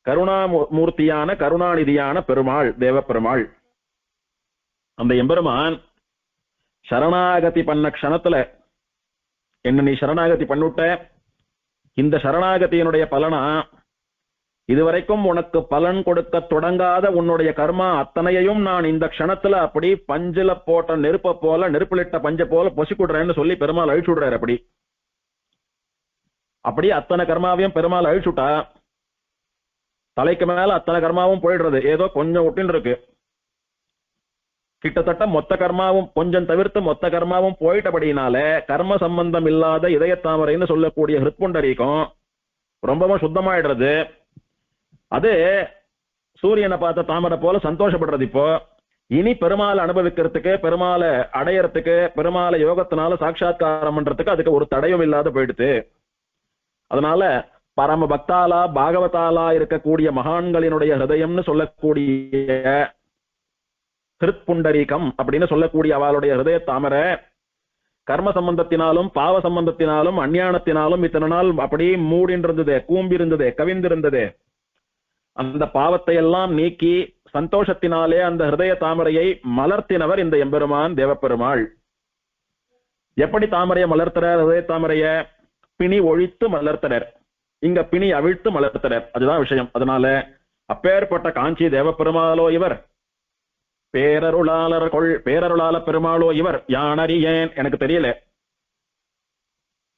கருணாமூர்த்தியான கருணாநிதியான பெருமாள், தேவ பெருமாள். அந்த எம்பெருமான் சரணாகதி பண்ண க்ஷணத்துல, என்ன நீ சரணாகதி பண்ணிவிட்ட, இந்த சரணாகதியினுடைய பலனா இதுவரைக்கும் உனக்கு பலன் கொடுக்க தொடங்காத உன்னுடைய கர்மா அத்தனையையும் நான் இந்த க்ஷணத்துல அப்படி பஞ்சில போட்ட நெருப்ப போல, நெருப்பிலிட்ட பஞ்ச போல பொசிக்குடுறேன்னு சொல்லி பெருமாள் அழிச்சுடுறாரு. அப்படி அத்தனை கர்மாவையும் பெருமாள் அழிச்சுட்டா தலைக்கு மேல அத்தனை கர்மாவும் போயிடுறது, ஏதோ கொஞ்சம் ஒட்டின்னு இருக்கு. கிட்டத்தட்ட மொத்த கர்மாவும் கொஞ்சம் தவிர்த்து மொத்த கர்மாவும் போயிட்டபடினால கர்ம சம்பந்தம் இல்லாத இதயத்தாமரைன்னு சொல்லக்கூடிய ஹிருத்புண்டரீகம் ரொம்பவும் சுத்தமாயிடுறது. அது சூரியனை பார்த்த தாமரை போல சந்தோஷப்படுறது. இப்போ இனி பெருமாளை அனுபவிக்கிறதுக்கு, பெருமாளை அடையறதுக்கு, பெருமாளை யோகத்தினால சாட்சாத்காரம் பண்றதுக்கு அதுக்கு ஒரு தடையும் இல்லாத போயிடுது. அதனால பரம பக்தாலா பாகவதாலா இருக்கக்கூடிய மகான்களினுடைய ஹிருதயம்னு சொல்லக்கூடிய ஹிருத்புண்டரீகம் அப்படின்னு சொல்லக்கூடிய அவளுடைய ஹிருதய தாமரை கர்ம சம்பந்தத்தினாலும் பாவ சம்பந்தத்தினாலும் அஞ்ஞானத்தினாலும் இத்தனை நாள் அப்படி மூடின்றிருந்தது, கூம்பிருந்தது, கவிந்திருந்தது. அந்த பாவத்தை எல்லாம் நீக்கி சந்தோஷத்தினாலே அந்த ஹிருதய தாமரையை மலர்த்தினவர் இந்த எம்பெருமான் தேவப்பெருமாள். எப்படி தாமரையை மலர்த்தனர்? ஹிருதய தாமரைய பிணி ஒழித்து மலர்த்தனர், இங்க பிணி அவிழ்த்து மலர்த்தனர். அதுதான் விஷயம். அதனால அப்பேற்பட்ட காஞ்சி தேவப்பெருமாளோ இவர், பேரருளாள பெருமாளோ இவர், யானறியேன், எனக்கு தெரியல,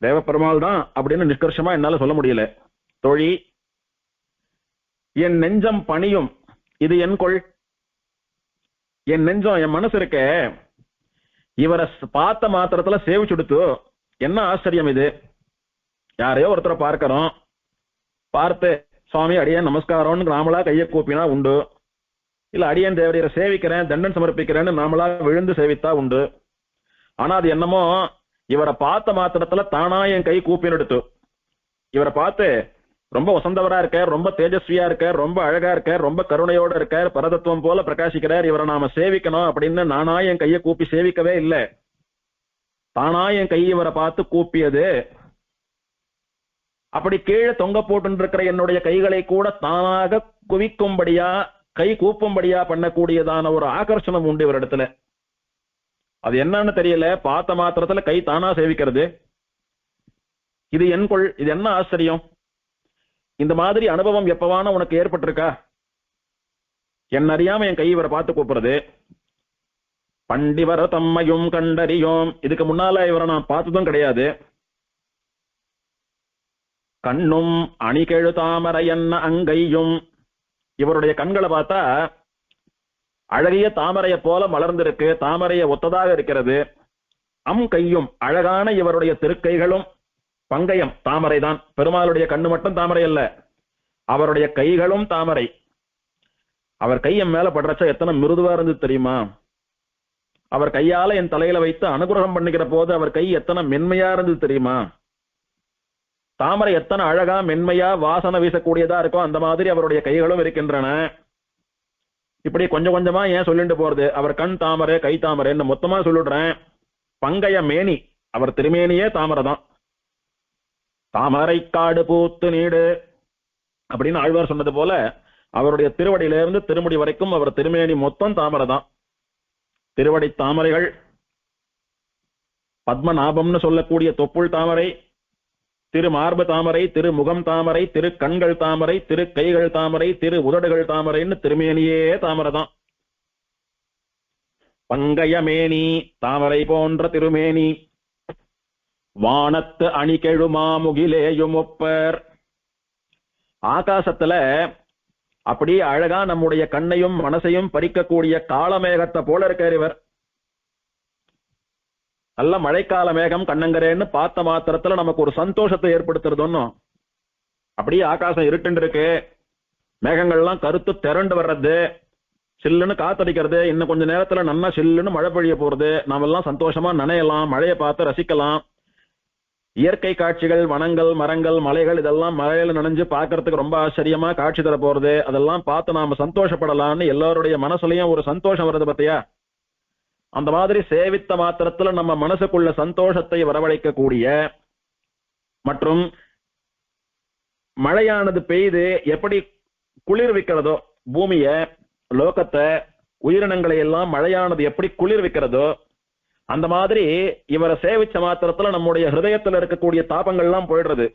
தேவப்பெருமாள் தான் அப்படின்னு நிஷ்கர்ஷமா என்னால சொல்ல முடியல. தொழி என் நெஞ்சம் பணியும், இது என் கொள், என் நெஞ்சம் என் மனசு இருக்க இவரை பார்த்த மாத்திரத்துல சேவிச்சுடுத்து. என்ன ஆச்சரியம் இது! யாரையோ ஒருத்தரை பார்க்கிறோம், பார்த்து சுவாமி அடியேன் நமஸ்காரம்னு நாமளா கையை கூப்பினா உண்டு, இல்ல அடியேன் தேவரையரை சேவிக்கிறேன் தண்டன் சமர்ப்பிக்கிறேன்னு நாமளா விழுந்து சேவித்தா உண்டு. ஆனா அது என்னமோ இவரை பார்த்த மாத்திரத்துல தானா என் கை கூப்பின்னு எடுத்து, இவரை பார்த்து ரொம்ப வசந்தவரா இருக்கார், ரொம்ப தேஜஸ்வியா இருக்கார், ரொம்ப அழகா இருக்கார், ரொம்ப கருணையோட இருக்கார், பரதத்துவம் போல பிரகாசிக்கிறார், இவரை நாம சேவிக்கணும் அப்படின்னு நானா என் கையை கூப்பி சேவிக்கவே இல்லை, தானா என் கை இவரை பார்த்து கூப்பியது. அப்படி கீழே தொங்க போட்டு இருக்கிற என்னுடைய கைகளை கூட தானாக குவிக்கும்படியா கை கூப்பும்படியா பண்ணக்கூடியதான ஒரு ஆகர்ஷணம் உண்டு இவரிடத்துல. அது என்னன்னு தெரியல, பார்த்த மாத்திரத்துல கை தானா சேவிக்கிறது. இது என் கொள், இது என்ன ஆச்சரியம்! இந்த மாதிரி அனுபவம் எப்பவான உனக்கு ஏற்பட்டிருக்கா? என் அறியாம என் கை இவரை பார்த்து கூப்பிடுறது. பண்டிவர தம்மையும் கண்டறியோம், இதுக்கு முன்னால இவரை நான் பார்த்ததும் கிடையாது. கண்ணும் அணிகெழு தாமரை என்ன அங்கையும், இவருடைய கண்களை பார்த்தா அழகிய தாமரைய போல மலர்ந்திருக்கு, தாமரைய ஒத்ததாக இருக்கிறது. கையும், அழகான இவருடைய திருக்கைகளும் பங்கயம் தாமரை தான். பெருமாளுடைய கண்ணு மட்டும் தாமரை அல்ல, அவருடைய கைகளும் தாமரை. அவர் கை என் மேல படுறச்ச எத்தனை மிருதுவா இருந்தது தெரியுமா? அவர் கையால என் தலையில வைத்து அனுகிரகம் பண்ணிக்கிற போது அவர் கை எத்தனை மென்மையா இருந்தது தெரியுமா? தாமரை எத்தனை அழகா மென்மையா வாசனை வீசக்கூடியதா இருக்கும், அந்த மாதிரி அவருடைய கைகளும் இருக்கின்றன. இப்படி கொஞ்சம் கொஞ்சமா ஏன் சொல்லிட்டு போறது? அவர் கண் தாமரை, கை தாமரைன்னு மொத்தமா சொல்லிடுறேன். பங்கய மேனி, அவர் திருமேனியே தாமரை தான். தாமரை காடு பூத்து நீடு அப்படின்னு ஆழ்வார் சொன்னது போல அவருடைய திருவடியிலிருந்து திருமுடி வரைக்கும் அவர் திருமேனி மொத்தம் தாமரை தான். திருவடி தாமரைகள், பத்மநாபம்னு சொல்லக்கூடிய தொப்புள் தாமரை, திரு மார்பு தாமரை, திரு முகம் தாமரை, திரு கண்கள் தாமரை, திரு கைகள் தாமரை, திரு உதடுகள் தாமரைன்னு திருமேனியே தாமரை தான். பங்கயமேனி, தாமரை போன்ற திருமேனி, வானத்து அணிகெழுமா முகிலேயும் ஒப்பர். ஆகாசத்துல அப்படியே அழகா நம்முடைய கண்ணையும் மனசையும் பறிக்கக்கூடிய காலமேகத்தை போல இருக்கார் இவர். நல்ல மழைக்கால மேகம் கண்ணங்கரேன்னு பார்த்த மாத்திரத்துல நமக்கு ஒரு சந்தோஷத்தை ஏற்படுத்துறது ஒன்னும். அப்படியே ஆகாசம் இருட்டு இருக்கு, மேகங்கள்லாம் கருத்து திரண்டு வர்றது, சில்லுன்னு காத்தடிக்கிறது, இன்னும் கொஞ்ச நேரத்துல நல்லா சில்லுன்னு மழை பொழிய போறது, நாம எல்லாம் சந்தோஷமா நனையலாம், மழையை பார்த்து ரசிக்கலாம். இயற்கை காட்சிகள், வனங்கள், மரங்கள், மலைகள் இதெல்லாம் மழையில நனைஞ்சு பார்க்கறதுக்கு ரொம்ப ஆச்சரியமா காட்சி தர போறது. அதெல்லாம் பார்த்து நாம சந்தோஷப்படலாம்னு எல்லாருடைய மனசுலயும் ஒரு சந்தோஷம் வருது பத்தியா? அந்த மாதிரி சேவித்த மாத்திரத்துல நம்ம மனசுக்குள்ள சந்தோஷத்தை வரவழைக்கக்கூடிய மற்றும் மழையானது பெய்து எப்படி குளிர்விக்கிறதோ பூமிய, லோகத்தை, உயிரினங்களை எல்லாம் மழையானது எப்படி குளிர்விக்கிறதோ அந்த மாதிரி இவரை சேவிச்ச மாத்திரத்துல நம்முடைய ஹிருதயத்துல இருக்கக்கூடிய தாபங்கள்லாம் போயிடுறது.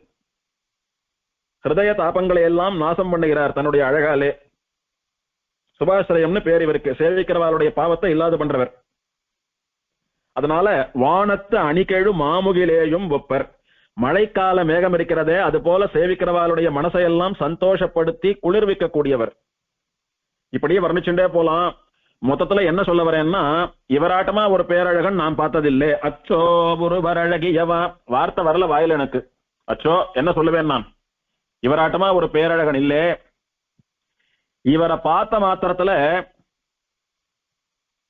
ஹிருதய தாபங்களை எல்லாம் நாசம் பண்ணுகிறார் தன்னுடைய அழகாலே. சுபாசிரயம்னு பேர் இவருக்கு, சேவிக்கிறவருடைய பாவத்தை இல்லாது பண்றவர். அதனால வானத்து அணிகெழு மாமுகிலேயும் ஒப்பர். மழைக்கால மேகம் இருக்கிறதே அது போல சேவிக்கிறவாளுடைய மனசையெல்லாம் சந்தோஷப்படுத்தி குளிர்விக்க கூடியவர். இப்படியே வர்ணிச்சுட்டே போலாம். மொத்தத்துல என்ன சொல்ல வரேன்னா, இவராட்டமா ஒரு பேரழகன் நான் பார்த்ததில்லை. அச்சோ ஒரு வரழகியவா, வார்த்தை வரல வாயில எனக்கு. அச்சோ என்ன சொல்லுவேன் நான், இவராட்டமா ஒரு பேரழகன் இல்லே. இவரை பார்த்த மாத்திரத்துல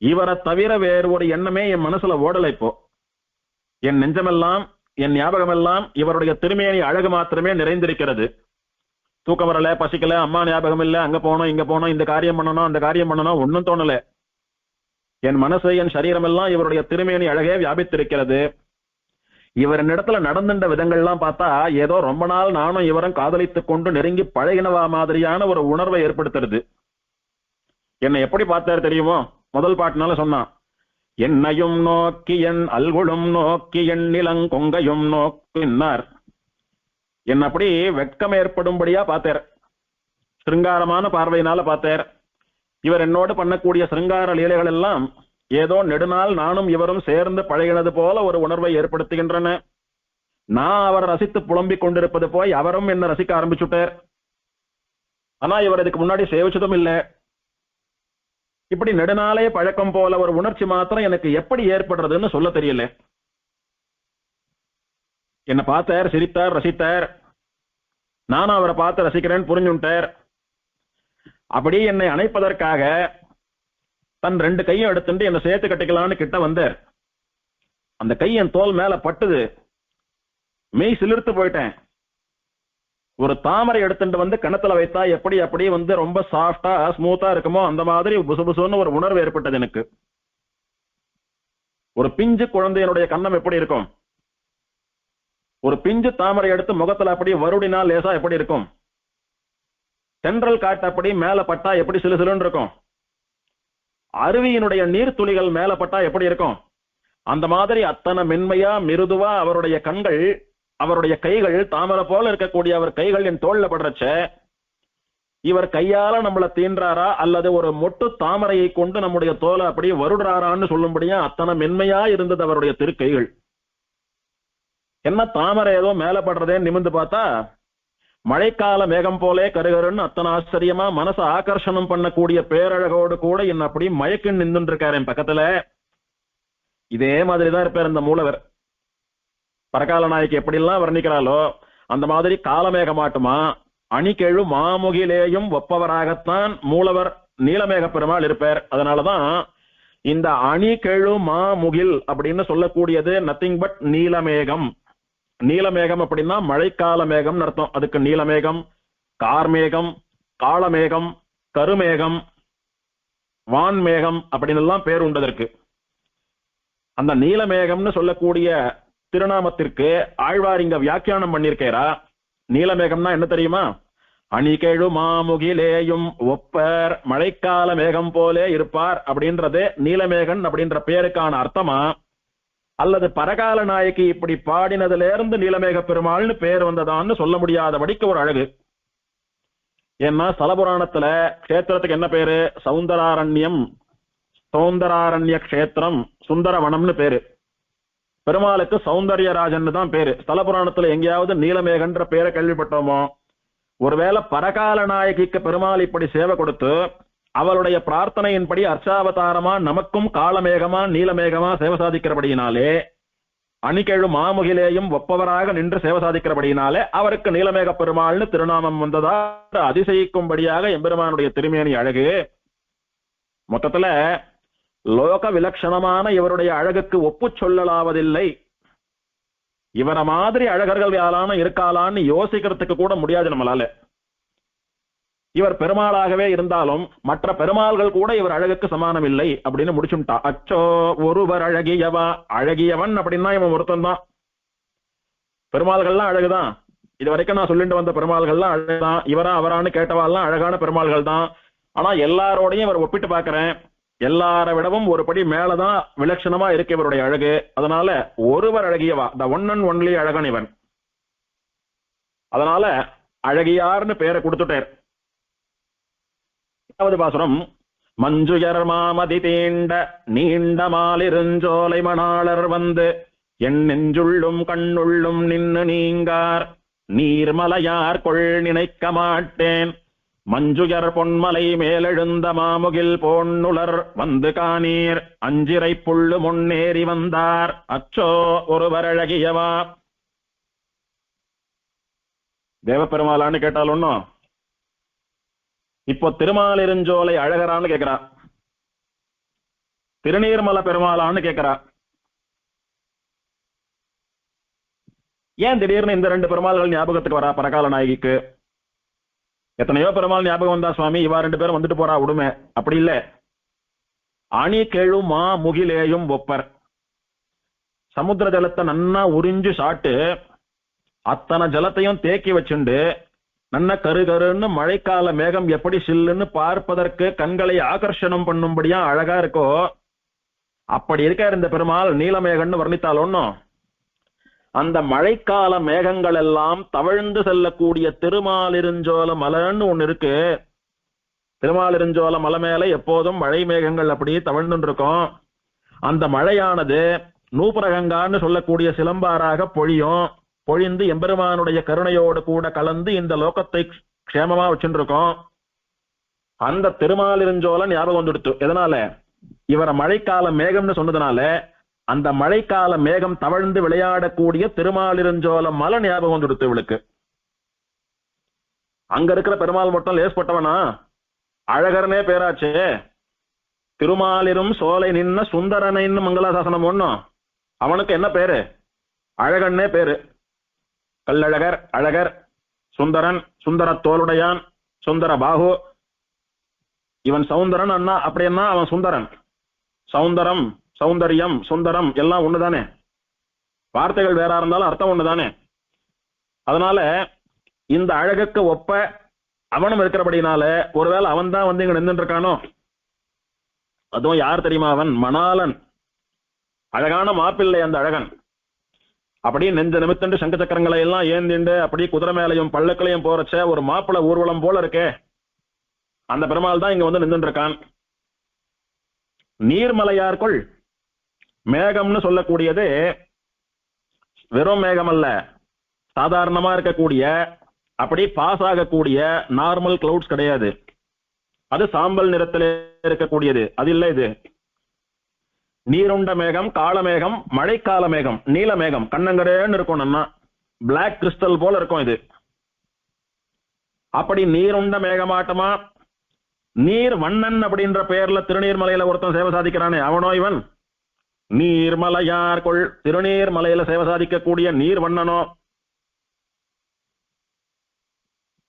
இவரை தவிர வேறு ஒரு எண்ணமே என் மனசுல ஓடலை. இப்போ என் நெஞ்சமெல்லாம் என் ஞாபகமெல்லாம் இவருடைய திருமேனி அழகு மாத்திரமே நிறைந்திருக்கிறது. தூக்கம் வரல, பசிக்கல, அம்மா ஞாபகம் இல்ல, அங்க போனோம் இங்க போனோம், இந்த காரியம் பண்ணணும் அந்த காரியம் பண்ணணும், ஒன்னும் தோணல. என் மனசு என் சரீரம் எல்லாம் இவருடைய திருமேனி அழகே வியாபித்திருக்கிறது. இவரின் இடத்துல நடந்துட்ட விதங்கள்லாம் பார்த்தா ஏதோ ரொம்ப நாள் நானும் இவரும் காதலித்துக் கொண்டு நெருங்கி பழகினவா மாதிரியான ஒரு உணர்வை ஏற்படுத்துறது. என்னை எப்படி பார்த்தாரு தெரியுமோ? முதல் பாட்டுனால சொன்னான், என்னையும் நோக்கி என் அல்குளும் நோக்கி என் நிலங்கொங்கையும் நோக்கினார். என்ன அப்படி வெட்கம் ஏற்படும்படியா பார்த்தார். சிருங்காரமான பார்வையினால பார்த்தார். இவர் என்னோடு பண்ணக்கூடிய சிருங்கார லீலைகள் எல்லாம் ஏதோ நெடுநாள் நானும் இவரும் சேர்ந்து பழகினது போல ஒரு உணர்வை ஏற்படுத்துகின்றன. நான் அவரை ரசித்து புலம்பிக் கொண்டிருப்பது போய் அவரும் என்ன ரசிக்க ஆரம்பிச்சுட்டார். ஆனா இவர் இதுக்கு முன்னாடி சேவிச்சதும் இல்லை. இப்படி நெடுநாளே பழக்கம் போல ஒரு உணர்ச்சி மாத்திரம் எனக்கு எப்படி ஏற்படுறதுன்னு சொல்ல தெரியல. என்ன பார்த்தார், சிரித்தார், ரசித்தார். நானும் அவரை பார்த்து ரசிக்கிறேன்னு புரிஞ்சுட்டார். அப்படி என்னை அணைப்பதற்காக தன் 2 கையும் எடுத்துட்டு என்னை சேர்த்து கட்டிக்கலான்னு கிட்ட வந்தார். அந்த கை என் தோல் மேல பட்டுது. மெய் சிலிர்த்து போயிட்டேன். ஒரு தாமரை எடுத்துட்டு வந்து கணத்துல வைத்தா எப்படி அப்படி ரொம்ப சாஃப்டா ஸ்மூத்தா இருக்குமோ அந்த மாதிரி புசுபுசுன்னு ஒரு உணர்வு ஏற்பட்டது எனக்கு. ஒரு பிஞ்சு குழந்தையனுடைய கண்ணம் எப்படி இருக்கும்? ஒரு பிஞ்சு தாமரை எடுத்து முகத்துல அப்படி வருடினா லேசா எப்படி இருக்கும்? தென்றல் காட்டு அப்படி மேல பட்டா எப்படி சிலுசிலுன்னு இருக்கும்? அருவியினுடைய நீர் துளிகள் மேல பட்டா எப்படி இருக்கும்? அந்த மாதிரி அத்தனை மென்மையா மிருதுவா அவருடைய கண்கள், அவருடைய கைகள், தாமரை போல இருக்கக்கூடிய அவர் கைகள் என் தோல்ல படுறச்ச, இவர் கையால நம்மள தீன்றாரா அல்லது ஒரு மொட்டு தாமரையை கொண்டு நம்முடைய தோலை அப்படி வருடுறாரான்னு சொல்லும்படியா அத்தனை மென்மையா இருந்தது அவருடைய திருக்கைகள். என்ன தாமரை ஏதோ மேல படுறதே நிமிந்து பார்த்தா மழைக்கால மேகம் போலே கருகருன்னு அத்தனை ஆச்சரியமா மனசை ஆகர்ஷணம் பண்ணக்கூடிய பேரழகோடு கூட என்ன அப்படி மயக்கு நின்று இருக்காரு என் பக்கத்துல. இதே மாதிரிதான் இருப்பார் இந்த மூலவர். பரகால நாய்க்கு எப்படி எல்லாம் வர்ணிக்கிறாளோ அந்த மாதிரி காலமேகமாட்டுமா அணிகெழு மாமுகிலேயும் ஒப்பவராகத்தான் மூலவர் நீலமேக பெருமாள் இருப்பார். அதனாலதான் இந்த அணிகெழு மாமுகில் அப்படின்னு சொல்லக்கூடியது நத்திங் பட் நீலமேகம். நீலமேகம் அப்படின்னா மழைக்கால மேகம் அர்த்தம். அதுக்கு நீலமேகம், கார்மேகம், காளமேகம், கருமேகம், வான்மேகம் அப்படின்னு எல்லாம் பேர் உண்டதற்கு. அந்த நீலமேகம்னு சொல்லக்கூடிய திருநாமத்திற்கு ஆழ்வார் இங்க வியாக்கியானம் பண்ணிருக்கேரா. நீலமேகம்னா என்ன தெரியுமா? அணிகெழு மாமுகிலேயும் ஒப்பர், மழைக்கால மேகம் போலே இருப்பார் அப்படின்றது நீலமேகன் அப்படின்ற பேருக்கான அர்த்தமா, அல்லது பரகால நாயகி இப்படி பாடினதுல இருந்து நீலமேக பெருமாள்னு பேர் வந்ததான்னு சொல்ல முடியாதபடிக்கு ஒரு அழகு. ஏன்னா ஸ்தலபுராணத்துல கஷேத்திரத்துக்கு என்ன பேரு? சௌந்தராரண்யம், சௌந்தராரண்ய கஷேத்திரம், சுந்தரவனம்னு பேரு. பெருமாளுக்கு சௌந்தர்யராஜன் தான் பேரு. ஸ்தலபுராணத்துல எங்கேயாவது நீலமேகன்ற பேரை கேள்விப்பட்டோமோ? ஒருவேளை பரகால நாயகிக்கு பெருமாள் இப்படி சேவை கொடுத்து அவளுடைய பிரார்த்தனையின்படி அர்ச்சாவதாரமா நமக்கும் காலமேகமா நீலமேகமா சேவை சாதிக்கிறபடியினாலே, அணிகெழு மாமுகிலேயும் ஒப்பவராக நின்று சேவை சாதிக்கிறபடியினாலே அவருக்கு நீலமேக பெருமாள்னு திருநாமம் வந்ததா அதிசயிக்கும்படியாக எம்பெருமானுடைய திருமேனி அழகு. மொத்தத்துல லோக விலட்சணமான இவருடைய அழகுக்கு ஒப்பு சொல்லலாவதில்லை. இவர மாதிரி அழகர்கள் யாரான இருக்காளான்னு யோசிக்கிறதுக்கு கூட முடியாது நம்மளால. இவர் பெருமாளாகவே இருந்தாலும் மற்ற பெருமாள்கள் கூட இவர் அழகுக்கு சமானம் இல்லை அப்படின்னு முடிச்சுட்டா. அச்சோ ஒருவர் அழகியவா, அழகியவன் அப்படின்னா இவன் ஒருத்தன் தான். பெருமாள்கள்லாம் அழகுதான். இது வரைக்கும் நான் சொல்லிட்டு வந்த பெருமாள்கள்லாம் அழகுதான். இவரா அவரான்னு கேட்டவாள்லாம் அழகான பெருமாள்கள் தான். ஆனா எல்லாரோடையும் இவர் ஒப்பிட்டு பாக்குறேன், எல்லார விடவும் ஒரு படி மேலதான் விலட்சணமா இருக்கு இவருடைய அழகு. அதனால ஒருவர் அழகியவா, த ஒன் அண்ட் ஒன்லி அழகன் இவன். அதனால அழகியார்னு பேரை கொடுத்துட்டார். பாசுரம், மஞ்சுயர் மாமதி தீண்ட நீண்ட மாலிருஞ்சோலை மணாளர் வந்து என் நெஞ்சுள்ளும் கண்ணுள்ளும் நின்னு நீங்கார் நீர்மலையார் கொள் நினைக்க மாட்டேன் மஞ்சுயர் பொன்மலை மேலெழுந்த மாமுகில் போன்னுலர் வந்து காணீர் அஞ்சிரை புள்ளு முன்னேறி வந்தார் அச்சோ ஒருவரழகியவா. தேவப்பெருமாளான்னு கேட்டால் ஒன்னும் இப்போ திருமாலிருஞ்சோலை அழகரான்னு கேட்கிறா, திருநீர்மலை பெருமாளான்னு கேட்கிறா. ஏன் திடீர்னு இந்த ரெண்டு பெருமாள்கள் ஞாபகத்துக்கு வரா பரகால நாயகிக்கு? எத்தனையோ பெருமாள் ஞாபகம் வந்தா சுவாமி, இவா ரெண்டு பேரும் வந்துட்டு போறா உடுமை. அப்படி இல்ல, அணி கெழும் மா முகிலேயும் ஒப்பர். சமுத்திர ஜலத்தை நன்னா உறிஞ்சு சாட்டு அத்தனை ஜலத்தையும் தேக்கி வச்சுண்டு நன்ன கருகருன்னு மழைக்கால மேகம் எப்படி சில்லுன்னு பார்ப்பதற்கு கண்களை ஆகர்ஷணம் பண்ணும்படியா அழகா இருக்கோ, அப்படி இருக்கார் இந்த பெருமாள். நீலமேகன்னு வர்ணித்தால் ஒன்னும் அந்த மழைக்கால மேகங்கள் எல்லாம் தவழ்ந்து செல்லக்கூடிய திருமாலிருஞ்சோல மலைன்னு ஒண்ணு இருக்கு. திருமாலிருஞ்சோல மலை மேல எப்போதும் மழை மேகங்கள் அப்படி தவழ்ந்து இருக்கும். அந்த மழையானது நூபுரகங்கான்னு சொல்லக்கூடிய சிலம்பாராக பொழியும். பொழிந்து எம்பெருமானுடைய கருணையோடு கூட கலந்து இந்த லோகத்தை க்ஷேமமா வச்சுருக்கோம். அந்த திருமாலிருஞ்சோல ஞாபகம் வந்துடுத்து. எதனால? இவரை மழைக்கால மேகம்னு சொன்னதுனால அந்த மழைக்கால மேகம் தவழ்ந்து விளையாடக்கூடிய திருமாலிருஞ்சோல மலை ஞாபகம் வந்துடுத்து இவளுக்கு. அங்க இருக்கிற பெருமாள் மட்டும் லேஸ்பட்டவனா? அழகரனே பேராச்சு. திருமாலிரும் சோலை நின்ன சுந்தரனைன்னு மங்களாசாசனம் ஒண்ணும். அவனுக்கு என்ன பேரு? அழகன்னே பேரு. கல்லழகர், அழகர், சுந்தரன், சுந்தர தோளுடையான், சுந்தர பாகு. இவன் சௌந்தரன் அண்ணா அப்படின்னா அவன் சுந்தரன். சௌந்தரம், சௌந்தரியம், சுந்தரம் எல்லாம் ஒண்ணுதானே. வார்த்தைகள் வேற இருந்தாலும் அர்த்தம் ஒண்ணுதானே. அதனால இந்த அழகுக்கு ஒப்ப அவனும் இருக்கிறபடினால ஒருவேளை அவன் தான் வந்து இங்க நின்று இருக்கானோ. அதுவும் யார் தெரியுமா? அவன் மணாலன், அழகான மாப்பிள்ளை அந்த அழகன். அப்படி நெஞ்ச நிமித்தண்டு சங்க சக்கரங்களை எல்லாம் ஏந்திண்டு அப்படி குதிரை மேலையும் பள்ளக்களையும் போறச்ச ஒரு மாப்பிள்ளை ஊர்வலம் போல இருக்கே, அந்த பெருமாள் தான் இங்க வந்து நின்று இருக்கான். நீர்மலையார்க்குள் மேகம்னு சொல்லக்கூடியது வெறும் மேகம் அல்ல, சாதாரணமா இருக்கக்கூடிய அப்படி பாஸ் ஆகக்கூடிய நார்மல் கிளவுட்ஸ் கிடையாது. அது சாம்பல் நிறத்தில் இருக்கக்கூடியது. அது இல்ல, இது நீருண்ட மேகம், காலமேகம், மழைக்கால மேகம், நீல மேகம், கண்ணங்கரேன்னு இருக்கும். நம்ம பிளாக் கிறிஸ்டல் போல இருக்கும் இது. அப்படி நீருண்ட மேகமாட்டமா நீர் வண்ணன் அப்படின்ற பெயர்ல திருநீர்மலையில ஒருத்தன் சேவை சாதிக்கிறானே, அவனோ இவன்? நீர்மலையார்கொள் திருநீர்மலையில சேவை சாதிக்கக்கூடிய நீர் வண்ணனோ?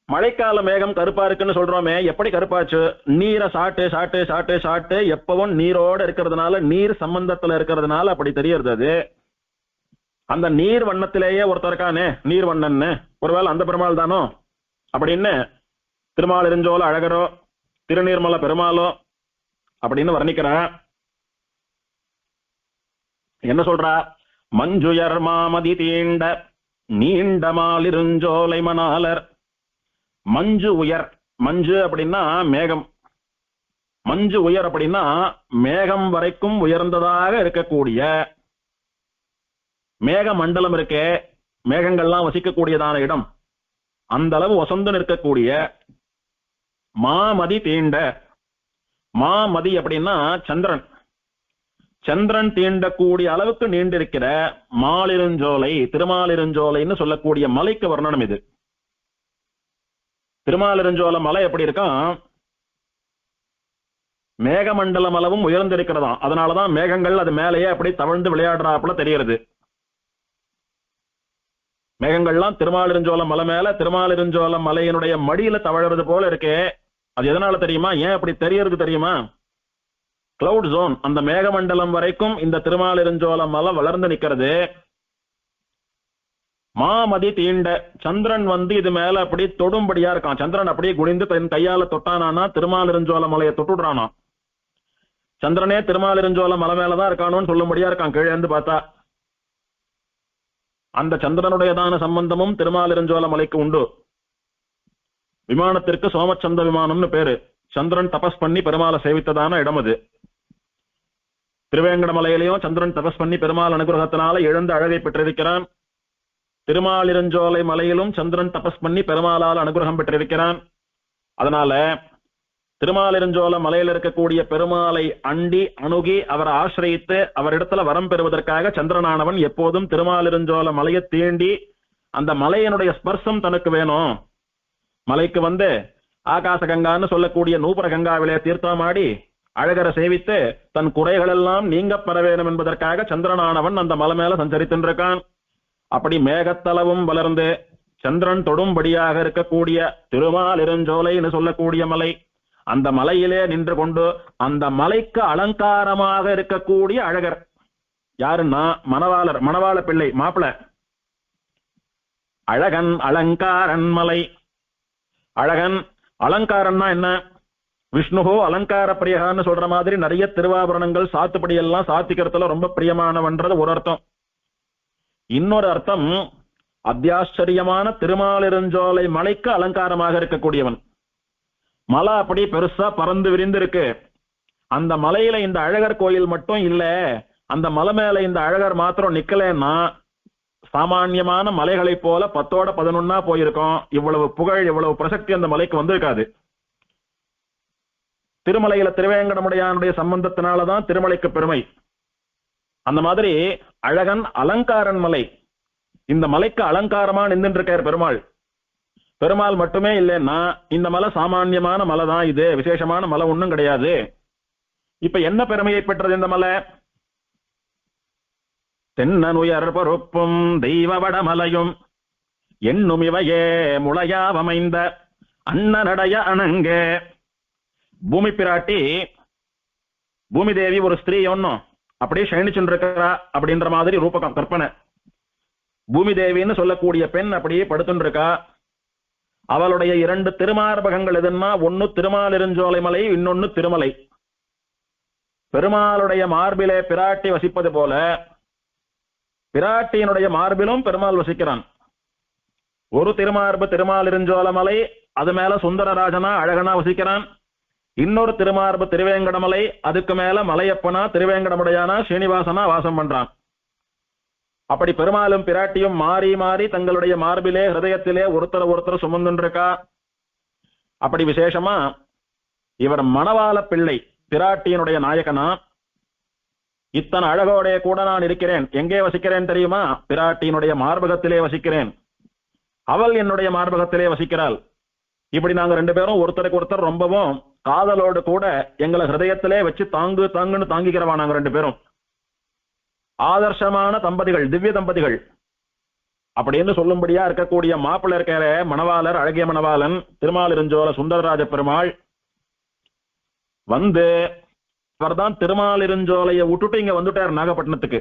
மழைக்கால மேகம் கருப்பா இருக்குன்னு சொல்றோமே, எப்படி கருப்பாச்சு? நீரை சாட்டு சாட்டு சாட்டு சாட்டு எப்பவும் நீரோட இருக்கிறதுனால, நீர் சம்பந்தத்துல இருக்கிறதுனால அப்படி தெரியறது. அது அந்த நீர் வண்ணத்திலேயே ஒருத்தருக்கானே நீர் வண்ணன்னு, ஒருவேளை அந்த பெருமாள் தானோ அப்படின்னு திருமாலிருஞ்சோல அழகரோ திருநீர்மலை பெருமாளோ அப்படின்னு வர்ணிக்கிற. என்ன சொல்றா? மஞ்சுயர் மாமதி தீண்ட நீண்ட மாலிருஞ்சோலை மணாலர். மஞ்சு உயர், மஞ்சு அப்படின்னா மேகம், மஞ்சு உயர் அப்படின்னா மேகம் வரைக்கும் உயர்ந்ததாக இருக்கக்கூடிய மேக மண்டலம் இருக்கே, மேகங்கள்லாம் வசிக்கக்கூடியதான இடம், அந்த அளவு வசந்து நிற்கக்கூடிய மாமதி தீண்ட. மாமதி அப்படின்னா சந்திரன், சந்திரன் தீண்டக்கூடிய அளவுக்கு நீண்டிருக்கிற மாலிருஞ்சோலை, திருமாலிருஞ்சோலைன்னு சொல்லக்கூடிய மலைக்கு வர்ணனம் இது. திருமாலிருஞ்சோல மலை எப்படி இருக்கும்? மேகமண்டலம் அளவும் உயர்ந்திருக்கிறதாம். அதனாலதான் மேகங்கள் அது மேலேயே அப்படி தவழ்ந்து விளையாடுறாப்புல தெரிகிறது. மேகங்கள்லாம் திருமாலிருஞ்சோல மலை மேல, திருமாலிருஞ்சோல மலையினுடைய மடியில தவழறது போல இருக்கே. அது எதனால தெரியுமா? ஏன் அப்படி தெரியறது தெரியுமா? கிளவுட் ஜோன், அந்த மேகமண்டலம் வரைக்கும் இந்த திருமாலிருஞ்சோல மலை வளர்ந்து நிக்கிறது. மாமதி தீண்ட, சந்திரன் வந்து இது மேல அப்படி தொடும்படியா இருக்கான். சந்திரன் அப்படியே குனிந்து தன் கையால தொட்டானா திருமாலிருஞ்சோல மலையை தொட்டுடுறானா. சந்திரனே திருமாலிருஞ்சோல மலை மேலதான் இருக்கானோன்னு சொல்லும்படியா இருக்கான் கீழே இருந்து பார்த்தா. அந்த சந்திரனுடையதான சம்பந்தமும் திருமாலிருஞ்சோல மலைக்கு உண்டு. விமானத்திற்கு சோமச்சந்திர விமானம்னு பேரு. சந்திரன் தபஸ் பண்ணி பெருமாளை சேவித்ததான இடம் அது. திருவேங்கடமலையிலையும் சந்திரன் தபஸ் பண்ணி பெருமாள் அனுகிரகத்தினால எழுந்த அழகை பெற்றிருக்கிறான். திருமாலிருஞ்சோலை மலையிலும் சந்திரன் தபஸ் பண்ணி பெருமாளால் அனுகிரகம் பெற்றிருக்கிறான். அதனால திருமாலிருஞ்சோலை மலையில் இருக்கக்கூடிய பெருமாளை அண்டி அணுகி அவரை ஆசிரியித்து அவரிடத்துல வரம் பெறுவதற்காக சந்திரனானவன் எப்போதும் திருமாலிருஞ்சோலை மலையை தீண்டி அந்த மலையினுடைய ஸ்பர்சம் தனக்கு வேணும். மலைக்கு வந்து ஆகாச கங்கான்னு சொல்லக்கூடிய நூபுர கங்காவிலே தீர்த்தமாடி அழகரை சேவித்து தன் குறைகள் எல்லாம் நீங்க பெற வேண்டும் என்பதற்காக சந்திரனானவன் அந்த மலை மேல சஞ்சரித்திருக்கான். அப்படி மேகத்தளவும் வளர்ந்து சந்திரன் தொடும்படியாக இருக்கக்கூடிய திருமாலிருஞ்சோலைன்னு சொல்லக்கூடிய மலை, அந்த மலையிலே நின்று கொண்டு அந்த மலைக்கு அலங்காரமாக இருக்கக்கூடிய அழகர் யாருன்னா மணவாளர், மணவாள பிள்ளை, மாப்பிள. அழகன் அலங்காரன் மலை. அழகன் அலங்காரன்னா என்ன? விஷ்ணுகோ அலங்கார பிரியகான்னு சொல்ற மாதிரி நிறைய திருவாபரணங்கள் சாத்துப்படி எல்லாம் சாத்திக்கிறதுல ரொம்ப பிரியமானவன்றது ஒரு அர்த்தம். இன்னொரு அர்த்தம் அத்தியாச்சரியமான திருமாலிருஞ்சோலை மலைக்கு அலங்காரமாக இருக்கக்கூடியவன். மலை அப்படி பெருசா பறந்து விரிந்து இருக்கு. அந்த மலையில இந்த அழகர் கோயில் மட்டும் இல்ல, அந்த மலை மேல இந்த அழகர் மாத்திரம் நிக்கலன்னா சாமான்யமான மலைகளை போல 10ஓட 11 போயிருக்கும். இவ்வளவு புகழ், இவ்வளவு பிரசக்தி அந்த மலைக்கு வந்திருக்காது. திருமலையில திருவேங்கடமுடையானுடைய சம்பந்தத்தினாலதான் திருமலைக்கு பெருமை. அந்த மாதிரி அழகன் அலங்காரன் மலை. இந்த மலைக்கு அலங்காரமா நின்று இருக்கார் பெருமாள். பெருமாள் மட்டுமே இல்லைன்னா இந்த மலை சாமான்யமான மலை தான், இது விசேஷமான மலை ஒண்ணும் கிடையாது. இப்ப என்ன பெருமையை பெற்றது இந்த மலை? தென்னனுயர் பொறுப்பும் தெய்வ வடமலையும் என்னும் இவையே முளையாவமைந்த அண்ணனடைய அணங்கே. பூமி பிராட்டி, பூமி தேவி ஒரு ஸ்திரீ ஒன்னும் அப்படியே சயனிச்சுட்டு இருக்கிறா அப்படின்ற மாதிரி ரூபகம் கற்பனை. பூமி தேவின்னு சொல்லக்கூடிய பெண் அப்படியே படுத்துட்டு இருக்கா. அவளுடைய 2 திருமார்பகங்கள் எதுன்னா, ஒன்னு திருமாலிருஞ்சோலை மலை, இன்னொன்னு திருமலை. பெருமாளுடைய மார்பிலே பிராட்டி வசிப்பது போல பிராட்டியினுடைய மார்பிலும் பெருமாள் வசிக்கிறான். ஒரு திருமார்பு திருமாலிருஞ்சோலை மலை, அது மேல சுந்தரராஜனா அழகனா வசிக்கிறான். இன்னொரு திருமார்பு திருவேங்கடமலை, அதுக்கு மேல மலையப்பனா திருவேங்கடமுடையானா ஸ்ரீனிவாசனா வாசம் பண்றான். அப்படி பெருமாளும் பிராட்டியும் மாறி மாறி தங்களுடைய மார்பிலே ஹிருதயத்திலே ஒருத்தர் சுமந்துருக்கா. அப்படி விசேஷமா இவர் மணவாள பிள்ளை, பிராட்டியினுடைய நாயகனா. இத்தனை அழகோடைய கூட நான் இருக்கிறேன். எங்கே வசிக்கிறேன் தெரியுமா? பிராட்டியினுடைய மார்பகத்திலே வசிக்கிறேன். அவள் என்னுடைய மார்பகத்திலே வசிக்கிறாள். இப்படி நாங்க 2 பேரும் ஒருத்தருக்கு ஒருத்தர் ரொம்பவும் காதலோடு கூட எங்களை ஹிருதயத்திலே வச்சு தாங்குன்னு தாங்கிக்கிறவா நாங்க 2 பேரும். ஆதர்சமான தம்பதிகள், திவ்ய தம்பதிகள் அப்படின்னு சொல்லும்படியா இருக்கக்கூடிய மாப்பிள்ளை இருக்கிற மணவாளர், அழகிய மணவாளன் திருமாலிருஞ்சோலை சுந்தரராஜ பெருமாள் வந்து அவர்தான் திருமாலிருஞ்சோலையை விட்டுட்டு இங்க வந்துட்டார் நாகப்பட்டினத்துக்கு.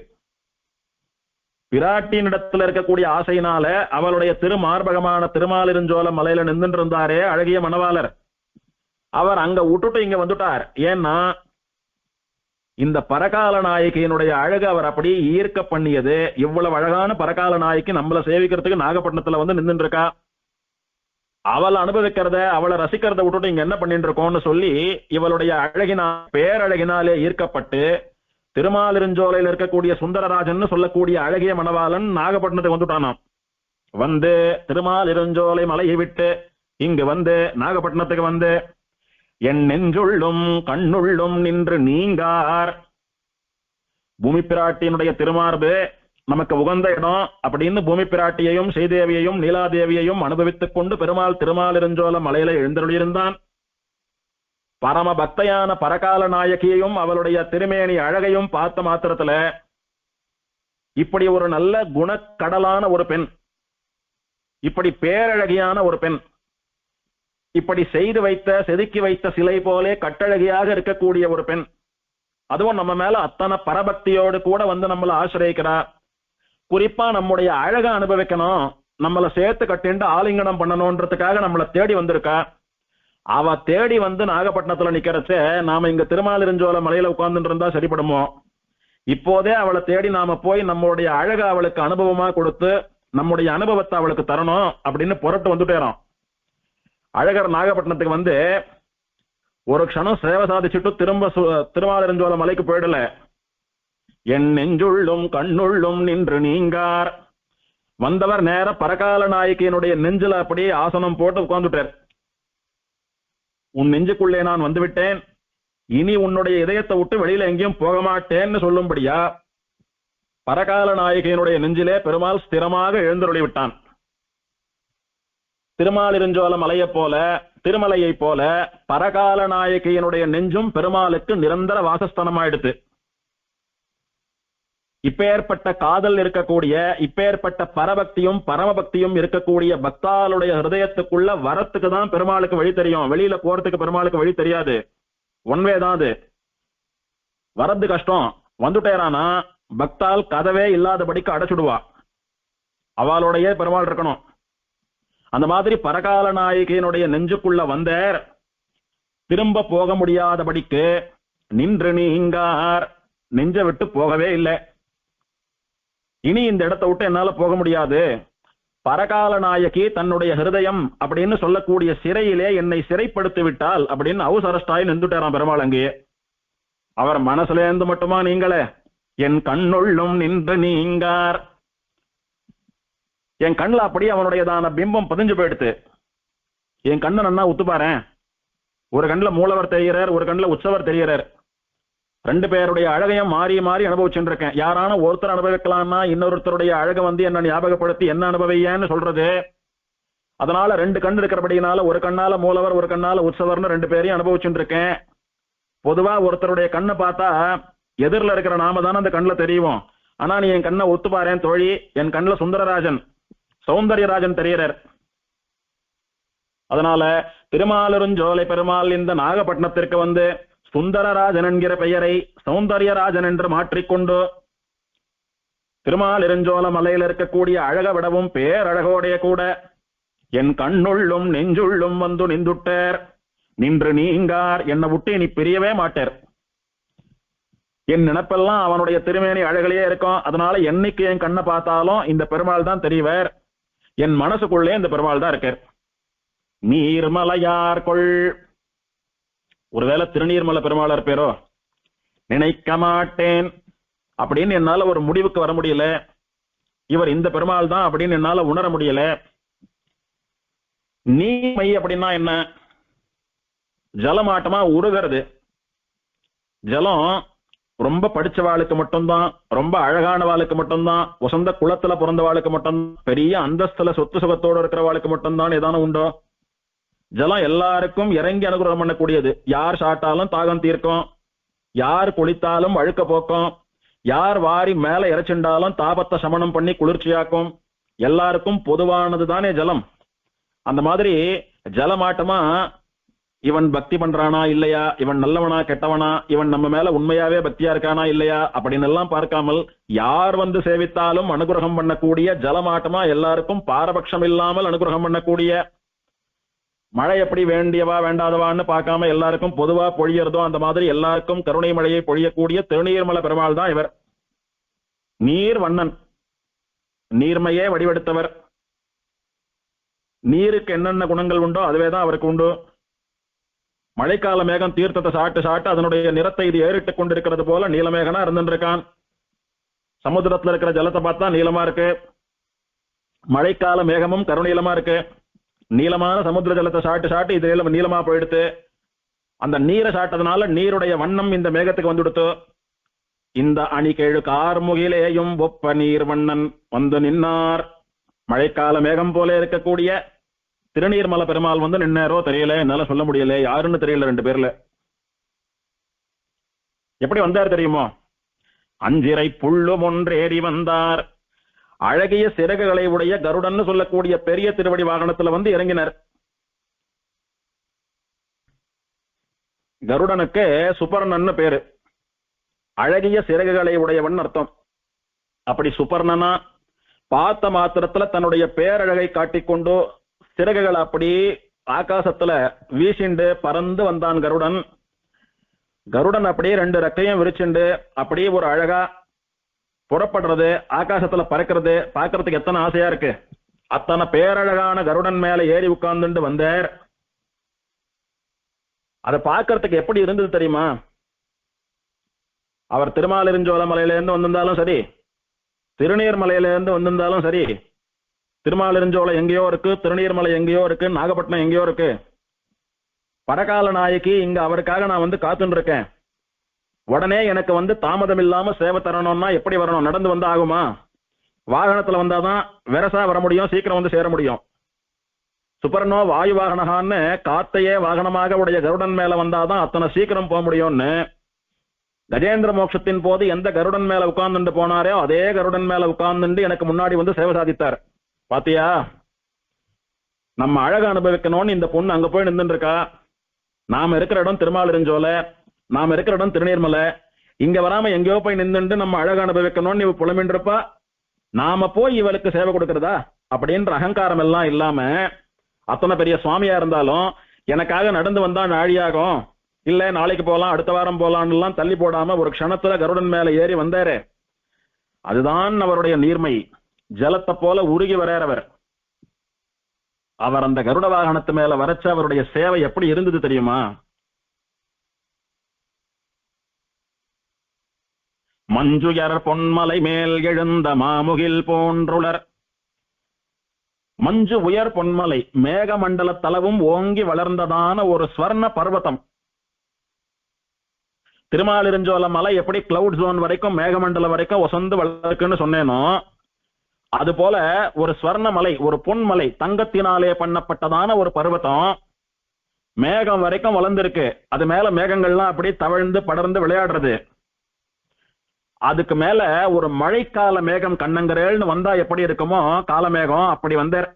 பிராட்டியினிடத்துல இருக்கக்கூடிய ஆசையினால அவளுடைய திருமார்பகமான திருமாலிருஞ்சோலை மலையில நின்று இருந்தாரே அழகிய மணவாளர், அவர் அங்க விட்டுட்டு இங்க வந்துட்டார். ஏன்னா இந்த பரகால நாயகியினுடைய அழகு அவர் அப்படியே ஈர்க்க பண்ணியது. இவ்வளவு அழகான பரகால நாயகி நம்மளை சேவிக்கிறதுக்கு நாகப்பட்டினத்துல வந்து நின்று இருக்கா. அவளை அனுபவிக்கிறத, அவளை ரசிக்கிறத விட்டுட்டு இங்க என்ன பண்ணிட்டு இருக்கோம்னு சொல்லி இவளுடைய பேரழகினாலே ஈர்க்கப்பட்டு திருமாலிருஞ்சோலையில் இருக்கக்கூடிய சுந்தரராஜன் சொல்லக்கூடிய அழகிய மணவாளன் நாகப்பட்டினத்துக்கு வந்துட்டானாம். வந்து திருமாலிருஞ்சோலை மலையை விட்டு இங்கு வந்து நாகப்பட்டினத்துக்கு வந்து என் நெஞ்சுள்ளும் கண்ணுள்ளும் நின்று நீங்கார். பூமி பிராட்டியினுடைய திருமார்பு நமக்கு உகந்த இடம் அப்படின்னு பூமி பிராட்டியையும் ஸ்ரீதேவியையும் நீலாதேவியையும் அனுபவித்துக் கொண்டு பெருமாள் திருமாலிருஞ்சோலை மலையில எழுந்தருளியிருந்தான். பரம பக்தையான பரகால நாயகியையும் அவளுடைய திருமேனி அழகையும் பார்த்த மாத்திரத்துல இப்படி ஒரு நல்ல குணக்கடலான ஒரு பெண், இப்படி பேரழகியான ஒரு பெண், இப்படி செய்து வைத்த செதுக்கி வைத்த சிலை போலே கட்டழகியாக இருக்கக்கூடிய ஒரு பெண், அதுவும் நம்ம மேல அத்தனை பரபக்தியோடு கூட வந்து நம்மளை ஆசிரியக்கிறா. குறிப்பா நம்முடைய அழக அனுபவிக்கணும், நம்மளை சேர்த்து கட்டிண்டு ஆலிங்கனம் பண்ணணும்ன்றதுக்காக நம்மளை தேடி வந்திருக்கா. அவ தேடி வந்து நாகப்பட்டினத்துல நிக்கிறச்ச நாம இங்க திருமாலிருஞ்சோலை மலையில உட்கார்ந்துட்டு இருந்தா சரிப்படுமோ? இப்போதே அவளை தேடி நாம போய் நம்மளுடைய அழக அவளுக்கு அனுபவமா கொடுத்து நம்முடைய அனுபவத்தை அவளுக்கு தரணும் அப்படின்னு புறட்டு வந்துட்டேறோம். அழகர் நாகப்பட்டினத்துக்கு வந்து ஒரு க்ஷணம் சேவை சாதிச்சுட்டு திரும்ப திருமாலிருஞ்சோலை மலைக்கு போயிடல. என் நெஞ்சுள்ளும் கண்ணுள்ளும் நின்று நீங்கார். வந்தவர் நேர பரகால நாயகியினுடைய நெஞ்சில அப்படியே ஆசனம் போட்டு உட்கார்ந்துட்டார். உன் நெஞ்சுக்குள்ளே நான் வந்துவிட்டேன், இனி உன்னுடைய இதயத்தை விட்டு வெளியில எங்கேயும் போக மாட்டேன்னு சொல்லும்படியா பரகால நாயகியினுடைய நெஞ்சிலே பெருமாள் ஸ்திரமாக எழுந்தருளி விட்டான். திருமாலிருஞ்சோல மலையை போல, திருமலையை போல பரகால நாயகியினுடைய நெஞ்சும் பெருமாளுக்கு நிரந்தர வாசஸ்தானமாயிடுத்து. இப்பேற்பட்ட காதல் இருக்கக்கூடிய, இப்பேற்பட்ட பரபக்தியும் பரமபக்தியும் இருக்கக்கூடிய பக்தாளுடைய ஹிருதயத்துக்குள்ள வரத்துக்கு தான் பெருமாளுக்கு வழி தெரியும். வெளியில போறதுக்கு பெருமாளுக்கு வழி தெரியாது. ஒன்வே தான் அது. வரது கஷ்டம். வந்துட்டேரானா பக்தால் கதவே இல்லாதபடிக்கு அடைச்சுடுவா. அவளுடைய பெருமாள் இருக்கணும். அந்த மாதிரி பரகால நாயகியினுடைய நெஞ்சுக்குள்ள வந்தார். திரும்ப போக முடியாதபடிக்கு நின்று நீங்கார். நெஞ்ச விட்டு போகவே இல்லை. இனி இந்த இடத்தை விட்டு என்னால போக முடியாது. பரகால நாயகி தன்னுடைய ஹிருதயம் அப்படின்னு சொல்லக்கூடிய சிறையிலே என்னை சிறைப்படுத்தி விட்டால் அப்படின்னு அவசரஸ்டாய் நின்றுட்டாராம் பெருமாள். அங்கேயே அவர் மனசுல இருந்து மட்டுமா நீங்களே, என் கண்ணுள்ளும் நின்று நீங்கார். என் கண்ணுல அப்படியே அவனுடையதான பிம்பம் பதிஞ்சு போயிடுத்து. என் கண்ணை நன்னா உத்துப்பாரேன். ஒரு கண்ணுல மூலவர் தெரிகிறார், ஒரு கண்ணுல உற்சவர் தெரிகிறார். ரெண்டு பேருடைய அழகையும் மாறி மாறி அனுபவிச்சுட்டு இருக்கேன். யாரான ஒருத்தர் அனுபவிக்கலாம்னா இன்னொருத்தருடைய அழகை வந்து என்ன ஞாபகப்படுத்தி என்ன அனுபவியன்னு சொல்றது. அதனால ரெண்டு கண் இருக்கிறபடினால ஒரு கண்ணால மூலவர் ஒரு கண்ணால உற்சவர்னு ரெண்டு பேரையும் அனுபவிச்சுட்டு இருக்கேன். பொதுவா ஒருத்தருடைய கண்ணை பார்த்தா எதிரில் இருக்கிற நாம தானே அந்த கண்ணுல தெரியும். ஆனா நீ என் கண்ணை ஒத்து பாறேன் தோழி, என் கண்ணுல சுந்தரராஜன் சௌந்தர்யராஜன் தெரியறார். அதனால திருமாலிருஞ்சோலை பெருமாள் இந்த நாகப்பட்டினத்திற்கு வந்து சுந்தரராஜன் என்கிற பெயரை சௌந்தர்யராஜன் என்று மாற்றிக்கொண்டு திருமாலிருஞ்சோல மலையில் இருக்கக்கூடிய அழக விடவும் பேரழகோடைய கூட என் கண்ணுள்ளும் நெஞ்சுள்ளும் வந்து நின்றுட்டார். நின்று நீங்கார். என்னை விட்டு நீ பிரியவே மாட்டார். என் நினைப்பெல்லாம் அவனுடைய திருமேனி அழகிலேயே இருக்கும். அதனால என்னைக்கு என் கண்ணை பார்த்தாலும் இந்த பெருமாள் தான் தெரியவர். என் மனசுக்குள்ளே இந்த பெருமாள் தான் இருக்கார். நீர்மலையார்கொள். ஒருவேளை திருநீர்மலை பெருமாளர் பேரோ நினைக்க மாட்டேன் அப்படின்னு என்னால ஒரு முடிவுக்கு வர முடியல. இவர் இந்த பெருமாள் தான் அப்படின்னு என்னால உணர முடியல. நீமை அப்படின்னா என்ன? ஜலமாட்டமா உருகிறது. ஜலம் ரொம்ப படிச்சவாளுக்கு மட்டும்தான், ரொம்ப அழகானவாளுக்கு மட்டும்தான், வசந்த குளத்துல பிறந்தவாளுக்கு மட்டும்தான், பெரிய அந்தஸ்துல சொத்து சுகத்தோடு இருக்கிறவாளுக்கு மட்டும்தான் ஏதான உண்டோ? ஜலம் எல்லாருக்கும் இறங்கி அனுகிரகம் பண்ணக்கூடியது. யார் சாட்டாலும் தாகம் தீர்க்கும், யார் குளித்தாலும் அழுக்க போக்கும், யார் வாரி மேல இறைச்சுண்டாலும் தாபத்தை சமணம் பண்ணி குளிர்ச்சியாக்கும். எல்லாருக்கும் பொதுவானது தானே ஜலம். அந்த மாதிரி ஜலமாட்டமா இவன் பக்தி பண்றானா இல்லையா, இவன் நல்லவனா கெட்டவனா, இவன் நம்ம மேல உண்மையாவே பக்தியா இருக்கானா இல்லையா அப்படின்னு எல்லாம் பார்க்காமல் யார் வந்து சேவித்தாலும் அனுகிரகம் பண்ணக்கூடிய ஜலமாட்டமா எல்லாருக்கும் பாரபட்சம் இல்லாமல் அனுகிரகம் பண்ணக்கூடிய, மழை எப்படி வேண்டியவா வேண்டாதவான்னு பார்க்காம எல்லாருக்கும் பொதுவா பொழியறதோ அந்த மாதிரி எல்லாருக்கும் கருணை மழையை பொழியக்கூடிய திருநீர்மலை பெருமாள் தான் இவர். நீர் வண்ணன், நீர்மையே வடிவெடுத்தவர். நீருக்கு என்னென்ன குணங்கள் உண்டோ அதுவேதான் அவருக்கு உண்டு. மழைக்கால மேகம் தீர்த்தத்தை சாட்டு சாட்டு அதனுடைய நிறத்தை இது ஏறிட்டுக் கொண்டிருக்கிறது போல நீலமேகனா இருந்துருக்கான். சமுத்திரத்துல இருக்கிற ஜலத்தை பார்த்தா நீளமா இருக்கு. மழைக்கால மேகமும் கருநீளமா இருக்கு. நீளமான சமுத்திர ஜலத்தை சாட்டு சாட்டு இது நீளமா போயிடுத்து. அந்த நீரை சாட்டதுனால நீருடைய வண்ணம் இந்த மேகத்துக்கு வந்துடுத்து. இந்த அணிகேழு கார்முகிலேயும் ஒப்ப நீர் வண்ணன் வந்து நின்னார். மழைக்கால மேகம் போல இருக்கக்கூடிய திருநீர்மலை பெருமாள் வந்து நின்னாரோ தெரியல, என்னால சொல்ல முடியல, யாருன்னு தெரியல. ரெண்டு பேர்ல எப்படி வந்தார் தெரியுமோ? அஞ்சிரை புள்ளும் ஒன்றேறி வந்தார். அழகிய சிறகுகளை உடைய கருடன் சொல்லக்கூடிய பெரிய திருவடி வாகனத்துல வந்து இறங்கினர். கருடனுக்கு சுபர்ணன்னு பேரு. அழகிய சிறகுகளை உடையவன் அர்த்தம். அப்படி சுபர்ணனா பார்த்த மாத்திரத்துல தன்னுடைய பேரழகை காட்டிக்கொண்டு சிறகுகள் அப்படி ஆகாசத்துல வீசிண்டு பறந்து வந்தான் கருடன். கருடன் அப்படியே ரெண்டு ரெக்கையும் விரிச்சுண்டு அப்படியே ஒரு அழகா புறப்படுறது, ஆகாசத்துல பறக்கிறது பார்க்கறதுக்கு எத்தனை ஆசையா இருக்கு. அத்தனை பேரழகான கருடன் மேல ஏறி உட்கார்ந்துட்டு வந்தார். அதை பார்க்கறதுக்கு எப்படி இருந்தது தெரியுமா? அவர் திருமாலிருஞ்சோல மலையிலேருந்து வந்திருந்தாலும் சரி, திருநீர்மலையிலேருந்து வந்திருந்தாலும் சரி, திருமாலிருஞ்சோலை எங்கேயோ இருக்கு, திருநீர்மலை எங்கேயோ இருக்கு, நாகப்பட்டினம் எங்கேயோ இருக்கு. பரகால நாயகி இங்க அவருக்காக நான் வந்து காத்துட்டு இருக்கேன். உடனே எனக்கு வந்து தாமதம் இல்லாம சேவை தரணும்னா எப்படி வரணும்? நடந்து வந்தா ஆகுமா? வாகனத்துல வந்தாதான் வெரசா வர முடியும், சீக்கிரம் வந்து சேர முடியும். சுபர்ணோ வாயு வாகனகான்னு காத்தையே வாகனமாக உடைய கருடன் மேல வந்தாதான் அத்தனை சீக்கிரம் போக முடியும்னு கஜேந்திர மோட்சத்தின் போது எந்த கருடன் மேல உட்கார்ந்துட்டு போனாரோ அதே கருடன் மேல உட்கார்ந்துட்டு எனக்கு முன்னாடி வந்து சேவை சாதித்தார். பாத்தியா, நம்ம அழக அனுபவிக்கணும்னு இந்த பொண்ணு அங்க போய் நின்று இருக்கா. நாம இருக்கிற இடம் திருமாலிருஞ்சோலை, நாம இருக்கிற இடம் திருநீர்மலை. இங்க வராம எங்கேயோ போய் நின்றுட்டு நம்ம அழக அனுபவிக்கணும்னு இவ புலமின்றிருப்பா. நாம போய் இவளுக்கு சேவை கொடுக்கறதா அப்படின்ற அகங்காரம் எல்லாம் இல்லாம, அத்தனை பெரிய சுவாமியா இருந்தாலும் எனக்காக நடந்து வந்தா நாழியாகும், இல்ல நாளைக்கு போலாம், அடுத்த வாரம் போலான்னு எல்லாம் தள்ளி போடாம ஒரு க்ஷணத்துல கருடன் மேல ஏறி வந்தாரு. அதுதான் அவருடைய நீர்மை. ஜலத்தை போல உருகி வரையறவர். அவர் அந்த கருட வாகனத்து மேல வரைச்ச அவருடைய சேவை எப்படி இருந்தது தெரியுமா? மஞ்சுயர் பொன்மலை மேல் எழுந்த மாமுகில் போன்றுளர். மஞ்சு உயர் பொன்மலை, மேகமண்டல தளவும் ஓங்கி வளர்ந்ததான ஒரு ஸ்வர்ண பர்வதம். திருமாலிருஞ்சோல மலை எப்படி கிளவுட் ஜோன் வரைக்கும் மேகமண்டலம் வரைக்கும் ஒசந்து வளர்க்குன்னு சொன்னேனோ, அது போல ஒரு ஸ்வர்ண மலை, ஒரு பொன்மலை, தங்கத்தினாலே பண்ணப்பட்டதான ஒரு பர்வதம் மேகம் வரைக்கும் வளர்ந்திருக்கு. அது மேல மேகங்கள்லாம் அப்படி தவழ்ந்து படர்ந்து விளையாடுறது. அதுக்கு மேல ஒரு மழைக்கால மேகம் கண்ணங்கரேல்னு வந்தா எப்படி இருக்குமோ காலமேகம், அப்படி வந்தார்.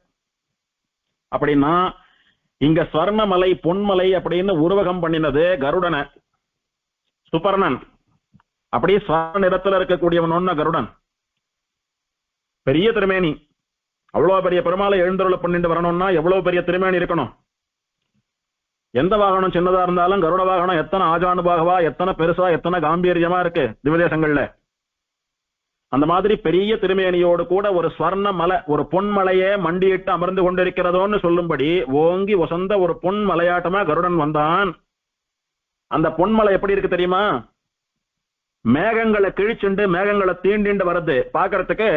அப்படின்னா இங்க ஸ்வர்ணமலை பொன்மலை அப்படின்னு உருவகம் பண்ணினது கருடனை. சுபர்ணன் அப்படி ஸ்வர்ண நிறத்துல இருக்கக்கூடியவன் ஒண்ணு கருடன். பெரிய திருமேனி, அவ்வளவு பெரிய பெருமாளை எழுந்தருளை பண்ணிட்டு வரணும்னா எவ்வளவு பெரிய திருமேனி இருக்கணும். எந்த வாகனம் சின்னதா இருந்தாலும் கருட வாகனம் எத்தனை ஆஜானுபாகவா, எத்தனை பெருசா, எத்தனை காம்பீரியமா இருக்கு திவதேசங்கள்ல. அந்த மாதிரி பெரிய திருமேனியோடு கூட ஒரு ஸ்வர்ண மலை, ஒரு பொன்மலையே மண்டியிட்டு அமர்ந்து கொண்டிருக்கிறதோன்னு சொல்லும்படி ஓங்கி வசந்த ஒரு பொன் மலையாட்டமா கருடன் வந்தான். அந்த பொன்மலை எப்படி இருக்கு தெரியுமா? மேகங்களை கிழிச்சுண்டு மேகங்களை தீண்டிண்டு வருது. பாக்குறதுக்கு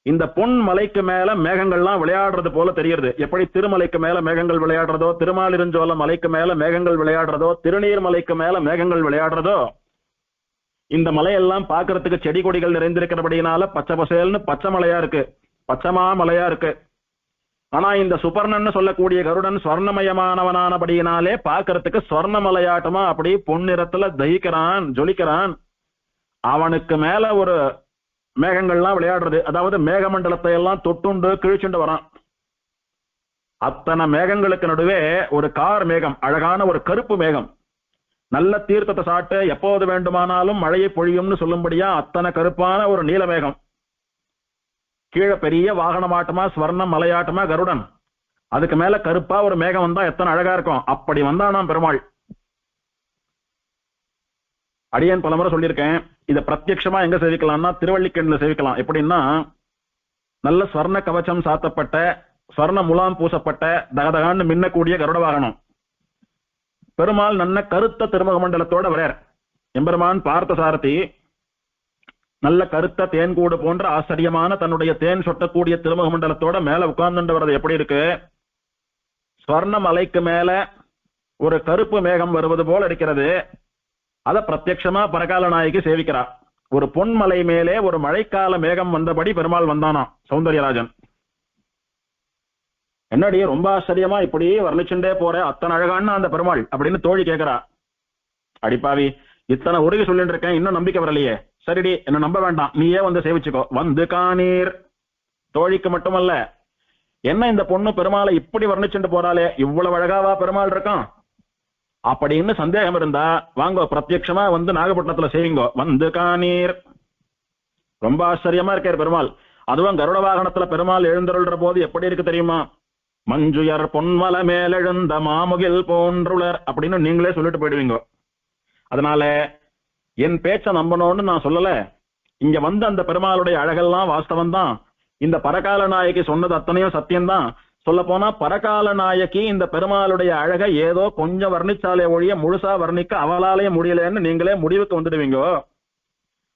இந்த பொன் மலைக்கு மேல மேகங்கள்லாம் விளையாடுறது போல தெரியுது. எப்படி திருமலைக்கு மேல மேகங்கள் விளையாடுறதோ, திருமாலிருஞ்சோல மலைக்கு மேல மேகங்கள் விளையாடுறதோ, திருநீர் மலைக்கு மேல மேகங்கள் விளையாடுறதோ, இந்த மலையெல்லாம் பாக்குறதுக்கு செடி கொடிகள் நிறைந்திருக்கிறபடினால பச்சை பசேல்னு பச்சை மலையா இருக்கு, பச்சைமா மலையா இருக்கு. ஆனா இந்த சுபர்ணன்னு சொல்லக்கூடிய கருடன் ஸ்வர்ணமயமானவனானபடியினாலே பாக்குறதுக்கு ஸ்வர்ண மலையாட்டமா அப்படி பொன்னிறத்துல தகிக்கிறான், ஜொலிக்கிறான். அவனுக்கு மேல ஒரு மேகங்கள்லாம் விளையாடுறது, அதாவது மேகமண்டலத்தை எல்லாம் தொட்டுண்டு கிழிச்சுண்டு வரான். அத்தனை மேகங்களுக்கு நடுவே ஒரு கார் மேகம், அழகான ஒரு கருப்பு மேகம், நல்ல தீர்த்தத்தை சாட்டு எப்போது வேண்டுமானாலும் மழையை பொழியும்னு சொல்லும்படியா அத்தனை கருப்பான ஒரு நீல மேகம். கீழே பெரிய வாகனமாட்டமா ஸ்வர்ண மலையாட்டமா கருடன், அதுக்கு மேல கருப்பா ஒரு மேகம் வந்தா எத்தனை அழகா இருக்கும். அப்படி வந்தானாம் பெருமாள். அடியேன் பலமுறை சொல்லியிருக்கேன், இதை பிரத்யட்சமா எங்க சேவிக்கலாம்னா திருவள்ளிக்கேணில சேவிக்கலாம். எப்படின்னா, நல்ல ஸ்வர்ண கவச்சம் சாத்தப்பட்ட, ஸ்வர்ண முலாம் பூசப்பட்ட, தகதகான்னு மின்னக்கூடிய கருட வாகனம். பெருமாள் நல்ல கருத்த திருமுக மண்டலத்தோட வரையர். எம்பெருமான் பார்த்த சாரதி நல்ல கருத்த தேன்கூடு போன்ற ஆச்சரியமான தன்னுடைய தேன் சொட்டக்கூடிய திருமுக மண்டலத்தோட மேல உட்கார்ந்து வர்றது எப்படி இருக்கு? ஸ்வர்ண மலைக்கு மேல ஒரு கருப்பு மேகம் வருவது போல இருக்கிறது. அத பிரத்யட்சமா பரகால நாயகி சேவிக்கிறா. ஒரு பொன்மலை மேலே ஒரு மழைக்கால மேகம் வந்தபடி பெருமாள் வந்தானா சௌந்தர்யராஜன். என்னடி ரொம்ப ஆச்சரியமா இப்படி வர்ணிச்சுட்டே போற, அத்தனை அழகான அந்த பெருமாள் அப்படின்னு தோழி கேட்கிறா. அடிப்பாவி, இத்தனை உருகி சொல்லிட்டு இருக்கேன், இன்னும் நம்பிக்கை வரலையே. சரிடி, என்ன நம்ப வேண்டாம், நீயே வந்து சேவிச்சுக்கோ. வந்து காணீர். தோழிக்கு மட்டுமல்ல, என்ன இந்த பொண்ணு பெருமாளை இப்படி வர்ணிச்சுட்டு போறாளே, இவ்வளவு அழகாவா பெருமாள் இருக்கான் அப்படின்னு சந்தேகம் இருந்தா வாங்கோ, பிரத்யட்சமா வந்து நாகப்பட்டினத்துல சேவிங்கோ. வந்து காணீர். ரொம்ப ஆச்சரியமா இருக்கார் பெருமாள். அதுவும் கருட வாகனத்துல பெருமாள் எழுந்தருள்ற போது எப்படி இருக்கு தெரியுமா? மஞ்சுயர் பொன்மல மேலெழுந்த மாமுகில் போன்றுளர் அப்படின்னு நீங்களே சொல்லிட்டு போயிடுவீங்க. அதனால என் பேச்ச நம்பணும்னு நான் சொல்லல. இங்க வந்து அந்த பெருமாளுடைய அழகெல்லாம் வாஸ்தவம் தான். இந்த பரகால நாயகி சொன்னது அத்தனையும் சத்தியம்தான். சொல்ல போனா பரகால நாயகி இந்த பெருமாளுடைய அழகை ஏதோ கொஞ்சம் வர்ணிச்சாலே ஒழிய முழுசா வர்ணிக்க அவளாலேயே முடியலன்னு நீங்களே முடிவுக்கு வந்துடுவீங்க.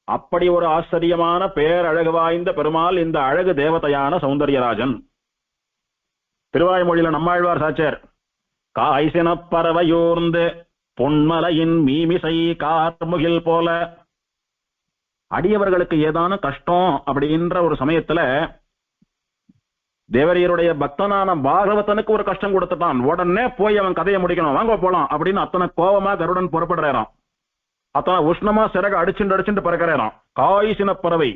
அப்படி ஒரு ஆச்சரியமான பேரழகு வாய்ந்த பெருமாள் இந்த அழகு தேவதையான சௌந்தர்யராஜன். திருவாய்மொழியில நம்மாழ்வார் சாச்சர், காய்சின பறவையூர்ந்து பொன்மலையின் மீமிசை கார்முகில் போல. அடியவர்களுக்கு ஏதான கஷ்டம் அப்படின்ற ஒரு சமயத்துல தேவரியருடைய பக்தனான பாகவதனுக்கு ஒரு கஷ்டம் கொடுத்துட்டான். உடனே போய் அவன் கதையை முடிக்கணும், வாங்க போலாம் அப்படின்னு அத்தனை கோபமா கருடன் புறப்படுறான். அத்தனை உஷ்ணமா சிறக அடிச்சுட்டு பறக்கிறான். காய்சின பறவை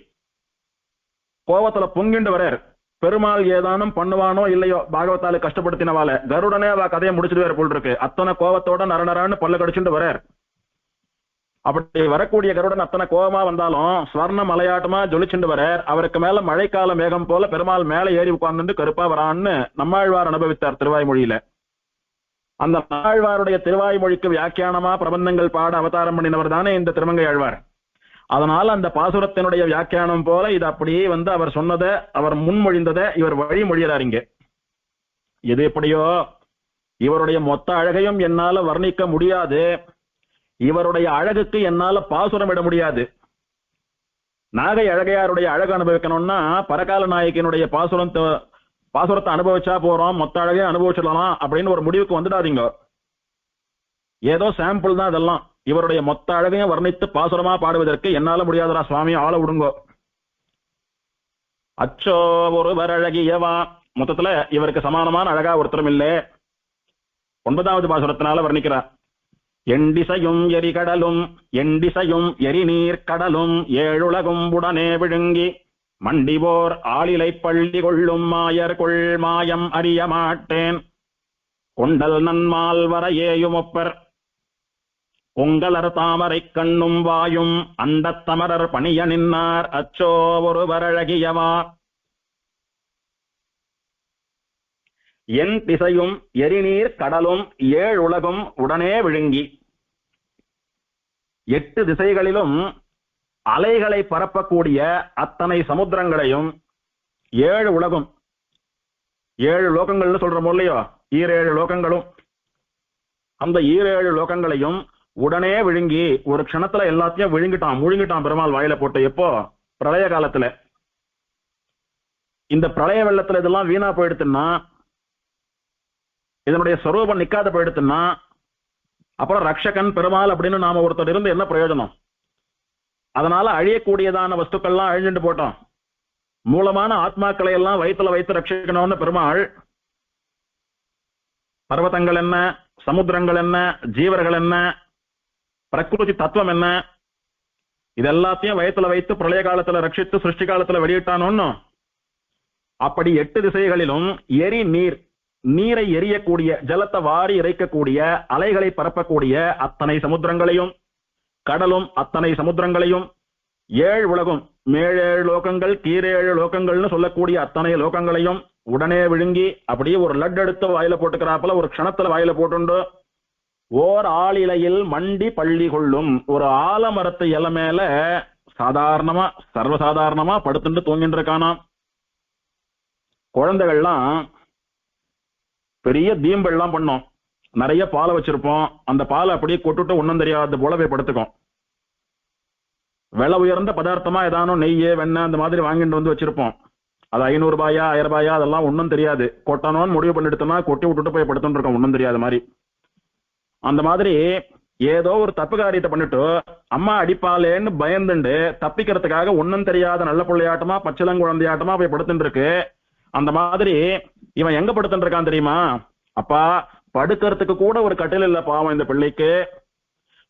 கோபத்துல பொங்கிண்டு வரார். பெருமாள் ஏதானும் பண்ணுவானோ இல்லையோ பாகவத்தால கஷ்டப்படுத்தினவால, கருடனே அவ கதையை முடிச்சுட்டு வேற போல் இருக்கு. அத்தனை கோபத்தோட நரநரான்னு பல்ல கடிச்சுட்டு வரார். அப்படி வரக்கூடிய கருடன் அத்தனை கோபமா வந்தாலும் ஸ்வர்ண மலையாட்டமா ஜொலிச்சுண்டு வரார். அவருக்கு மேல மழைக்கால மேகம் போல பெருமாள் மேல ஏறி உட்கார்ந்து கருப்பா வரான்னு நம்மாழ்வார் அனுபவித்தார் திருவாய்மொழியில. அந்த நம்மாழ்வாருடைய திருவாய்மொழிக்கு வியாக்கியானமா பிரபந்தங்கள் பாட அவதாரம் பண்ணினவர் தானே இந்த திருமங்கை ஆழ்வார். அதனால அந்த பாசுரத்தினுடைய வியாக்கியானம் போல இது அப்படியே அவர் சொன்னதை, அவர் முன்மொழிந்ததை இவர் வழிமொழிகிறார் இங்க. இது எப்படியோ இவருடைய மொத்த அழகையும் என்னால வர்ணிக்க முடியாது. இவருடைய அழகுக்கு என்னால பாசுரம் விட முடியாது. நாகை அழகையாருடைய அழகு அனுபவிக்கணும்னா பரகால நாயக்கினுடைய பாசுரத்தை அனுபவிச்சா போறோம், மொத்த அழகே அனுபவிச்சிடலாம் அப்படின்னு ஒரு முடிவுக்கு வந்துடாதீங்க. ஏதோ சாம்பிள் தான் இதெல்லாம். இவருடைய மொத்த அழகையும் வர்ணித்து பாசுரமா பாடுவதற்கு என்னால முடியாதரா சுவாமி, ஆள விடுங்கோ. அச்சோ ஒருவர் அழகியவா, மொத்தத்துல இவருக்கு சமானமான அழகா ஒருத்தரும் இல்லை. 9வது பாசுரத்தினால வர்ணிக்கிறார். எண்டிசையும் எரிகடலும் எண்டிசையும் எரிநீர் கடலும் ஏழுலகும் உடனே விழுங்கி மண்டிபோர் ஆளிலை பள்ளி கொள்ளும் மாயர் கொள் மாயம் அறிய மாட்டேன் கொண்டல் நன்மால் வரையேயுமொப்பர் பொங்கலர் தாமரை கண்ணும் வாயும் அண்டத்தமரர் பணிய நின்னார் அச்சோ ஒருவர் அழகியவா. என் திசையும் எரிநீர் கடலும் ஏழுலகும் உடனே விழுங்கி, 8 திசைகளிலும் அலைகளை பரப்பக்கூடிய அத்தனை சமுத்திரங்களையும், 7 உலகம், 7 லோகங்கள்னு சொல்றோம் இல்லையோ, 7 லோகங்களும், அந்த 7 லோகங்களையும் உடனே விழுங்கி ஒரு க்ஷணத்துல எல்லாத்தையும் முழுங்கிட்டான் பெருமாள் வாயில போட்டு. எப்போ? பிரளய காலத்துல. இந்த பிரளய வெள்ளத்துல இதெல்லாம் வீணா போயிடுத்துன்னா, இதனுடைய ஸ்வரூபம் நிக்காத போயிடுத்துன்னா, அப்புறம் ரக்ஷகன் பெருமாள் அப்படின்னு நாம ஒருத்தர் இருந்து என்ன பிரயோஜனம்? அதனால அழியக்கூடியதான வஸ்துக்கள்லாம் அழிஞ்சுட்டு போட்டோம். மூலமான ஆத்மாக்களை எல்லாம் வயிற்றுல வைத்து ரட்சிக்கணும்னு பெருமாள் பர்வதங்கள் என்ன, சமுத்திரங்கள் என்ன, ஜீவர்கள் என்ன, பிரகிருதி தத்துவம் என்ன, இதெல்லாத்தையும் வயத்துல வைத்து பிரளய காலத்துல ரட்சித்து சிருஷ்டி காலத்துல வெளியிட்டானோன்னு. அப்படி 8 திசைகளிலும் எரி நீர், நீரை எரியக்கூடிய, ஜலத்தை வாரி இறைக்கக்கூடிய, அலைகளை பரப்பக்கூடிய அத்தனை சமுத்திரங்களையும், கடலும் அத்தனை சமுத்திரங்களையும், 7 உலகம், மேழேழு லோகங்கள், கீழேழு லோகங்கள்னு சொல்லக்கூடிய அத்தனை லோகங்களையும் உடனே விழுங்கி அப்படியே ஒரு லட் எடுத்து வாயில போட்டுக்கிறாப்புல ஒரு க்ஷணத்துல வாயில போட்டுண்டு ஓர் ஆளிலையில் மண்டி பள்ளி கொள்ளும். ஒரு ஆலமரத்து இலை மேல சாதாரணமா சர்வசாதாரணமா படுத்துட்டு தூங்கிட்டு இருக்கானா. குழந்தைகள்லாம் பெரிய தீம்பெல்லாம் பண்ணோம், நிறைய பாலை வச்சிருப்போம், அந்த பாலை அப்படியே கொட்டுட்டு ஒன்னும் தெரியாத போல போய் படுத்துக்கும். விலை உயர்ந்த பதார்த்தமா ஏதானும் நெய் வெண்ணெய் அந்த மாதிரி வாங்கிட்டு வந்து வச்சிருப்போம். அது 500 ரூபாயா 1000 ரூபாயா அதெல்லாம் ஒன்னும் தெரியாது. கொட்டணும்னு முடிவு பண்ணிடுத்தோம்னா கொட்டி விட்டுட்டு போய் படுத்துட்டு இருக்கோம், ஒன்னும் தெரியாத மாதிரி. அந்த மாதிரி ஏதோ ஒரு தப்பு காரியத்தை பண்ணிட்டு அம்மா அடிப்பாளேன்னு பயந்துண்டு தப்பிக்கிறதுக்காக ஒன்னும் தெரியாத நல்ல பிள்ளையாட்டமா பச்சிலங்குழந்தையாட்டமா போய் படுத்துட்டு இருக்கு. அந்த மாதிரி இவன் எங்க படுத்துட்டு இருக்கான் தெரியுமா? அப்பா, படுக்கிறதுக்கு கூட ஒரு கட்டில் இல்ல பாவம் இந்த பிள்ளைக்கு,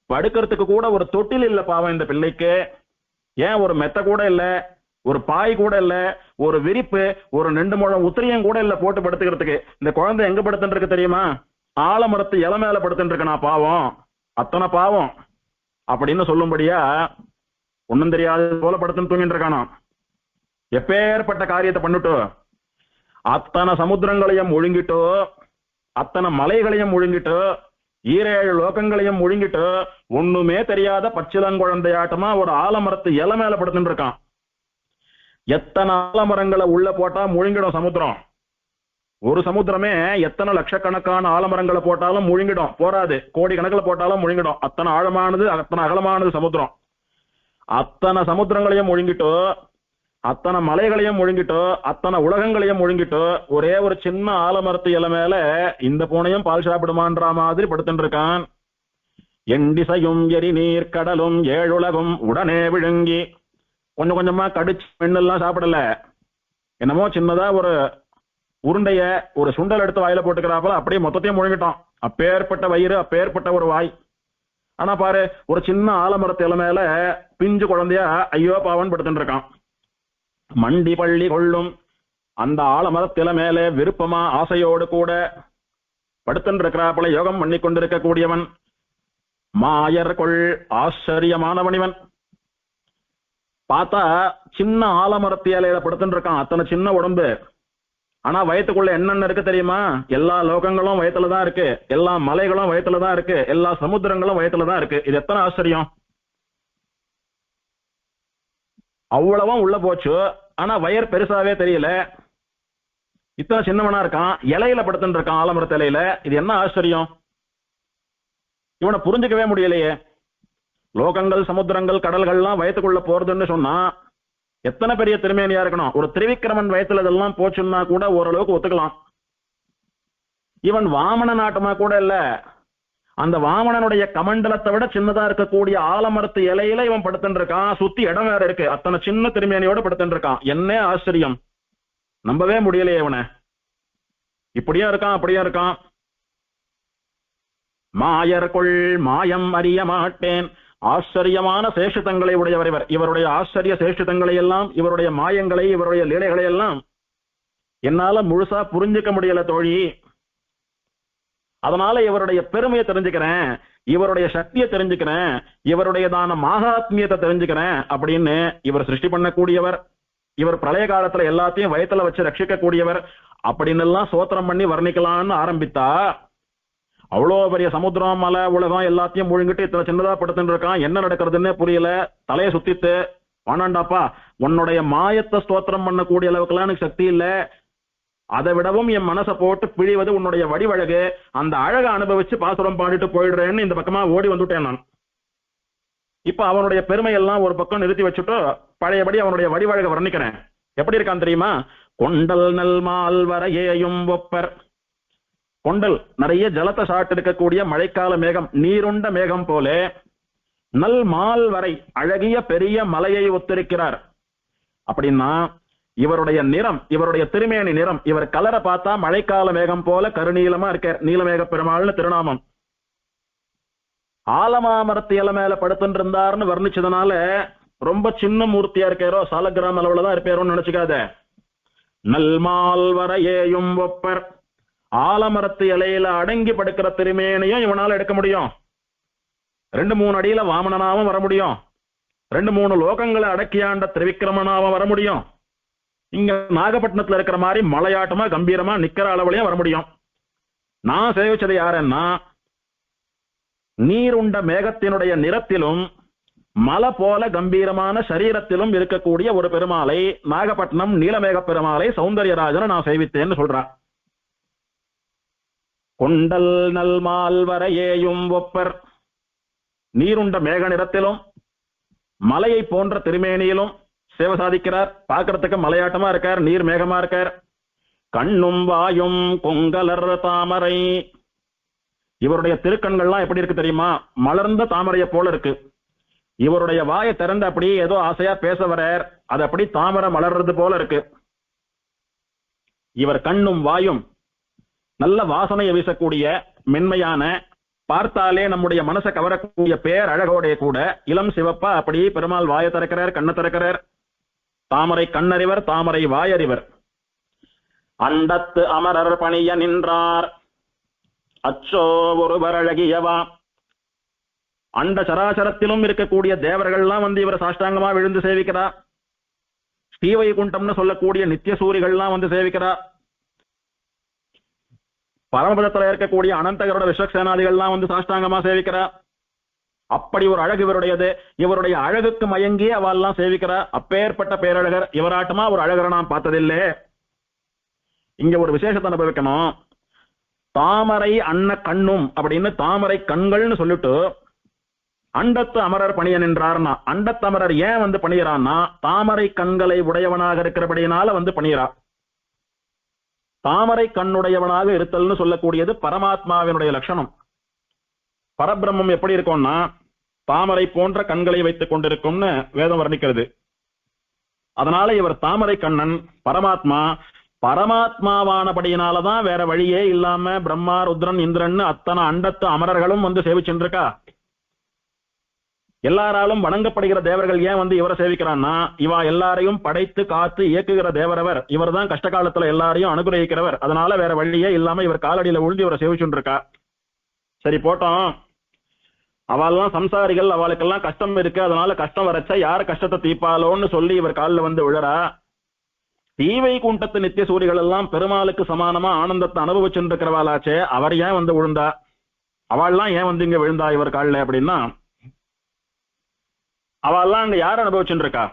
படுக்கிறதுக்கு கூட ஒரு தொட்டில் இல்ல பாவம் இந்த பிள்ளைக்கு, ஏன் ஒரு மெத்த கூட இல்ல, ஒரு பாய் கூட இல்ல, ஒரு விரிப்பு, ஒரு 2 முழம் உத்திரியம் கூட இல்ல போட்டு படுத்துக்கிறதுக்கு. இந்த குழந்தை எங்க படுத்துட்டு இருக்கு தெரியுமா? ஆலமரத்து இலை மேல படுத்துட்டு இருக்கனா பாவம், அத்தனை பாவம் அப்படின்னு சொல்லும்படியா ஒன்னும் தெரியாத போல படுத்துன்னு தூங்கிட்டு இருக்கானா. எப்பேற்பட்ட காரியத்தை பண்ணிட்டு அத்தனை சமுத்திரங்களையும் ஒழுங்கிட்டு, அத்தனை மலைகளையும் ஒழுங்கிட்டு, 7 லோகங்களையும் ஒழுங்கிட்டு, ஒண்ணுமே தெரியாத பச்சிலங்குழந்தையாட்டமா ஒரு ஆலமரத்து இலை மேல படுத்துட்டு இருக்கான். எத்தனை ஆலமரங்களை உள்ள போட்டா முழுங்கிடும் சமுத்திரம். ஒரு சமுத்திரமே எத்தனை லட்சக்கணக்கான ஆலமரங்களை போட்டாலும் முழுங்கிடும், போராது, கோடி கணக்கில் போட்டாலும் முழுங்கிடும். அத்தனை ஆழமானது, அத்தனை அகலமானது சமுத்திரம். அத்தனை சமுத்திரங்களையும் ஒழுங்கிட்டோ, அத்தனை மலைகளையும் ஒழுங்கிட்டோ, அத்தனை உலகங்களையும் ஒழுங்கிட்டோ, ஒரே ஒரு சின்ன ஆலமரத்து இலை மேல இந்த பூனையும் பால் சாப்பிடுமான்ற மாதிரி படுத்துட்டு இருக்கான். எண்டிசையும் எரி நீர் கடலும் ஏழுலகும் உடனே விழுங்கி, கொஞ்சம் கொஞ்சமா கடிச்சு பெண்ணெல்லாம் சாப்பிடல, என்னமோ சின்னதா ஒரு உருண்டைய ஒரு சுண்டல் எடுத்து வாயில போட்டுக்கிறாப்பல அப்படியே மொத்தத்தையும் முழுங்கிட்டோம். அப்பேற்பட்ட வயிறு, அப்பேற்பட்ட ஒரு வாய். ஆனா பாரு, ஒரு சின்ன ஆலமரத்து இலை மேல பிஞ்சு குழந்தையா ஐயோ பாவன் படுத்துட்டு இருக்கான். மண்டி பள்ளி கொள்ளும் அந்த ஆலமரத்தில மேலே விருப்பமா ஆசையோடு கூட படுத்துட்டு இருக்கிறாப்புல யோகம் பண்ணி கொண்டிருக்க கூடியவன் மாயர் கொள் ஆச்சரியமானவனிவன். பார்த்தா சின்ன ஆலமரத்து இலையில படுத்துட்டு இருக்கான், அத்தனை சின்ன உடம்பு. ஆனா வயத்துக்குள்ள என்னென்ன இருக்கு தெரியுமா? எல்லா லோகங்களும் வயத்துலதான் இருக்கு, எல்லா மலைகளும் வயத்துலதான் இருக்கு, எல்லா சமுத்திரங்களும் வயத்துலதான் இருக்கு. இது எத்தனை ஆச்சரியம்! அவ்வளவும் உள்ள போச்சு. ஆனா வயர் பெருசாவே தெரியல, இத்தனை சின்னவனா இருக்கான், இலையில படுத்துட்டு இருக்கான் ஆலமரத்து இலையில. இது என்ன ஆச்சரியம்! இவனை புரிஞ்சுக்கவே முடியலையே. லோகங்கள், சமுத்திரங்கள், கடல்கள்லாம் வயத்துக்குள்ள போறதுன்னு சொன்னா எத்தனை பெரிய திருமேனியா இருக்கணும்! ஒரு திரிவிக்கிரமன் வயத்துல இதெல்லாம் போச்சுன்னா கூட ஓரளவுக்கு ஒத்துக்கலாம். இவன் வாமன நாட்டமா கூட இல்ல, அந்த வாமனனுடைய கமண்டலத்தை விட சின்னதா இருக்கக்கூடிய ஆலமரத்து இலையில இவன் படுத்துட்டு இருக்கான். சுத்தி இடம் வேற இருக்கு, அத்தனை சின்ன திருமேனியோட படுத்துட்டு இருக்கான். என்ன ஆச்சரியம்! நம்பவே முடியலையே இவனை. இப்படியும் இருக்கான், அப்படியும் இருக்கான். மாயர் கொள் மாயம் அறிய மாட்டேன். ஆச்சரியமான சேஷிதங்களை உடையவர் இவர். இவருடைய ஆச்சரிய சேஷிதங்களை எல்லாம், இவருடைய மாயங்களை, இவருடைய லீலைகளை எல்லாம் என்னால முழுசா புரிஞ்சுக்க முடியல தோழி. அதனால இவருடைய பெருமையை தெரிஞ்சுக்கிறேன், இவருடைய சக்தியை தெரிஞ்சுக்கிறேன், இவருடையதான மகாத்மியத்தை தெரிஞ்சுக்கிறேன் அப்படின்னு. இவர் சிருஷ்டி பண்ணக்கூடியவர், இவர் பிரளய காலத்துல எல்லாத்தையும் வயத்துல வச்சு ரட்சிக்க கூடியவர் அப்படின்னு எல்லாம் சோத்திரம் பண்ணி வர்ணிக்கலாம்னு ஆரம்பித்தா, அவ்வளோ பெரிய சமுத்திரம், மலை, உலகம் எல்லாத்தையும் முழுங்கிட்டு இத்தனை சின்னதா படுத்துட்டு இருக்கான். என்ன நடக்கிறதுன்னு புரியல, தலையை சுத்திட்டு வானாண்டாப்பா, உன்னுடைய மாயத்தை ஸ்தோத்திரம் பண்ணக்கூடிய அளவுக்குலாம் எனக்கு சக்தி இல்ல, அதை விடவும் என் மனசை போட்டு பிழிவது உன்னுடைய வடிவழகு, அந்த அழகை அனுபவிச்சு பாசுரம் பாடிட்டு போயிடுறேன்னு இந்த பக்கமா ஓடி வந்துட்டேன் நான். இப்ப அவனுடைய பெருமை எல்லாம் ஒரு பக்கம் நிறுத்தி வச்சுட்டு பழையபடி அவனுடைய வடிவழகை வர்ணிக்கிறேன். எப்படி இருக்கான் தெரியுமா? கொண்டல் நல் மால் வரையேயும் ஒப்பர். கொண்டல் நிறைய ஜலத்தை சாட்டு இருக்கக்கூடிய மழைக்கால மேகம், நீருண்ட மேகம் போல நல் மால் வரை அழகிய பெரிய மலையை ஒத்திருக்கிறார். அப்படின்னா இவருடைய நிறம், இவருடைய திருமேனி நிறம், இவர் கலரை பார்த்தா மழைக்கால மேகம் போல கருநீலமா இருக்க, நீலமேக பெருமாள்னு திருநாமம். ஆலமாமரத்து இலை மேல படுத்துட்டு இருந்தாருன்னு வர்ணிச்சதுனால ரொம்ப சின்ன மூர்த்தியா இருக்காரோ, சாலக்கிராம அளவுலதான் இருப்பாரோன்னு நினைச்சுக்காத. நல்மால் வரையேயும் ஒப்பர். ஆலமரத்து இலையில அடங்கி படுக்கிற திருமேனியும் இவனால எடுக்க முடியும். 2-3 அடியில வாமனனாவும் வர முடியும், 2-3 லோகங்களை அடக்கியாண்ட திரிவிக்கிரமனாவும் வர முடியும். இங்க நாகப்பட்டினத்துல இருக்கிற மாதிரி மலையாட்டமா கம்பீரமா நிக்கிற அளவுலயும் வர முடியும். நான் சேவிச்சது யாருன்னா, நீருண்ட மேகத்தினுடைய நிறத்திலும் மலை போல கம்பீரமான சரீரத்திலும் இருக்கக்கூடிய ஒரு பெருமாளை, நாகப்பட்டினம் நீலமேக பெருமாளை சௌந்தர்யராஜனை நான் சேவித்தேன்னு சொல்றான். கொண்டல் நல் மால் வரையேயும் ஒப்பர். நீருண்ட மேக நிறத்திலும் மலையை போன்ற திருமேனியிலும் சேவை சாதிக்கிறார். பார்க்கறதுக்கு மலையாட்டமா இருக்கார், நீர் மேகமா இருக்கார். கண்ணும் வாயும் கொங்கலர் தாமரை. இவருடைய திருக்கண்கள்லாம் எப்படி இருக்கு தெரியுமா? மலர்ந்த தாமரையை போல இருக்கு. இவருடைய வாயை திறந்து அப்படி ஏதோ ஆசையா பேச வரார், அது அப்படி தாமரை மலர்றது போல இருக்கு. இவர் கண்ணும் வாயும் நல்ல வாசனையை வீசக்கூடிய மென்மையான, பார்த்தாலே நம்முடைய மனசை கவரக்கூடிய பேர் அழகோடைய கூட இளம் சிவப்பா அப்படி பெருமாள் வாயை திறக்கிறார், கண்ணை திறக்கிறார். தாமரை கண்ணறிவர், தாமரை வாயறிவர். அண்டத்து அமரர் பணிய நின்றார் அச்சோ ஒருவர் அழகியவா. அண்ட சராசரத்திலும் இருக்கக்கூடிய தேவர்கள்லாம் வந்து இவரை சாஷ்டாங்கமா விழுந்து சேவிக்கிறா. ஸ்ரீவைகுண்டம்னு சொல்லக்கூடிய நித்திய சூரிகள்லாம் வந்து சேவிக்கிறா. பரமபதத்துல இருக்கக்கூடிய அனந்தகரோட விஸ்வக்சேனாதிகள்லாம் வந்து சாஷ்டாங்கமா சேவிக்கிறா. அப்படி ஒரு அழகு இவருடையது. இவருடைய அழகுக்கு மயங்கி அவெல்லாம் சேவிக்கிறா. அப்பேற்பட்ட பேரழகர். இவராட்டமா ஒரு அழகரை நான் பார்த்ததில்லை. இங்க ஒரு விசேஷத்தை அனுபவிக்கணும். தாமரை அன்ன கண்ணும் அப்படின்னு தாமரை கண்கள்னு சொல்லிட்டு அண்டத்து அமரர் பணிய நின்றார்னா, அண்டத்தமரர் ஏன் வந்து பணியறான்னா தாமரை கண்களை உடையவனாக இருக்கிறபடியினால வந்து பணியறா. தாமரை கண்ணுடையவனாக இருத்தல்னு சொல்லக்கூடியது பரமாத்மாவினுடைய லட்சணம். பரபிரம்மம் எப்படி இருக்கும்னா தாமரை போன்ற கண்களை வைத்துக் கொண்டிருக்கும்னு வேதம் வர்ணிக்கிறது. அதனால இவர் தாமரை கண்ணன் பரமாத்மா. பரமாத்மாவானபடியினாலதான் வேற வழியே இல்லாம பிரம்மா ருத்ரன் இந்திரன் அத்தனை அண்டத்து அமரர்களும் வந்து சேவிச்சுருக்கா. எல்லாராலும் வணங்கப்படுகிற தேவர்கள் ஏன் வந்து இவரை சேவிக்கிறான்னா இவா எல்லாரையும் படைத்து காத்து இயக்குகிற தேவரவர் இவர் தான். கஷ்ட காலத்துல எல்லாரையும் அனுகிரகிக்கிறவர். அதனால வேற வழியே இல்லாம இவர் காலடியில விழுந்து இவரை சேவிச்சுருக்கா. சரி போட்டோம், அவள்லாம் சம்சாரிகள், அவளுக்கெல்லாம் கஷ்டம் இருக்கு, அதனால கஷ்டம் வரச்சா யார் கஷ்டத்தை தீப்பாலோன்னு சொல்லி இவர் காலில் வந்து விழறா. தீவை கூண்டத்து நித்திய சூரிகள் எல்லாம் பெருமாளுக்கு சமானமா ஆனந்தத்தை அனுபவிச்சுருக்கிறவாளாச்சே, அவர் ஏன் வந்து விழுந்தா? அவள்லாம் ஏன் வந்து இங்க விழுந்தா இவர் காலில் அப்படின்னா, அவள்லாம் அங்க யார் அனுபவிச்சுட்டு இருக்கா?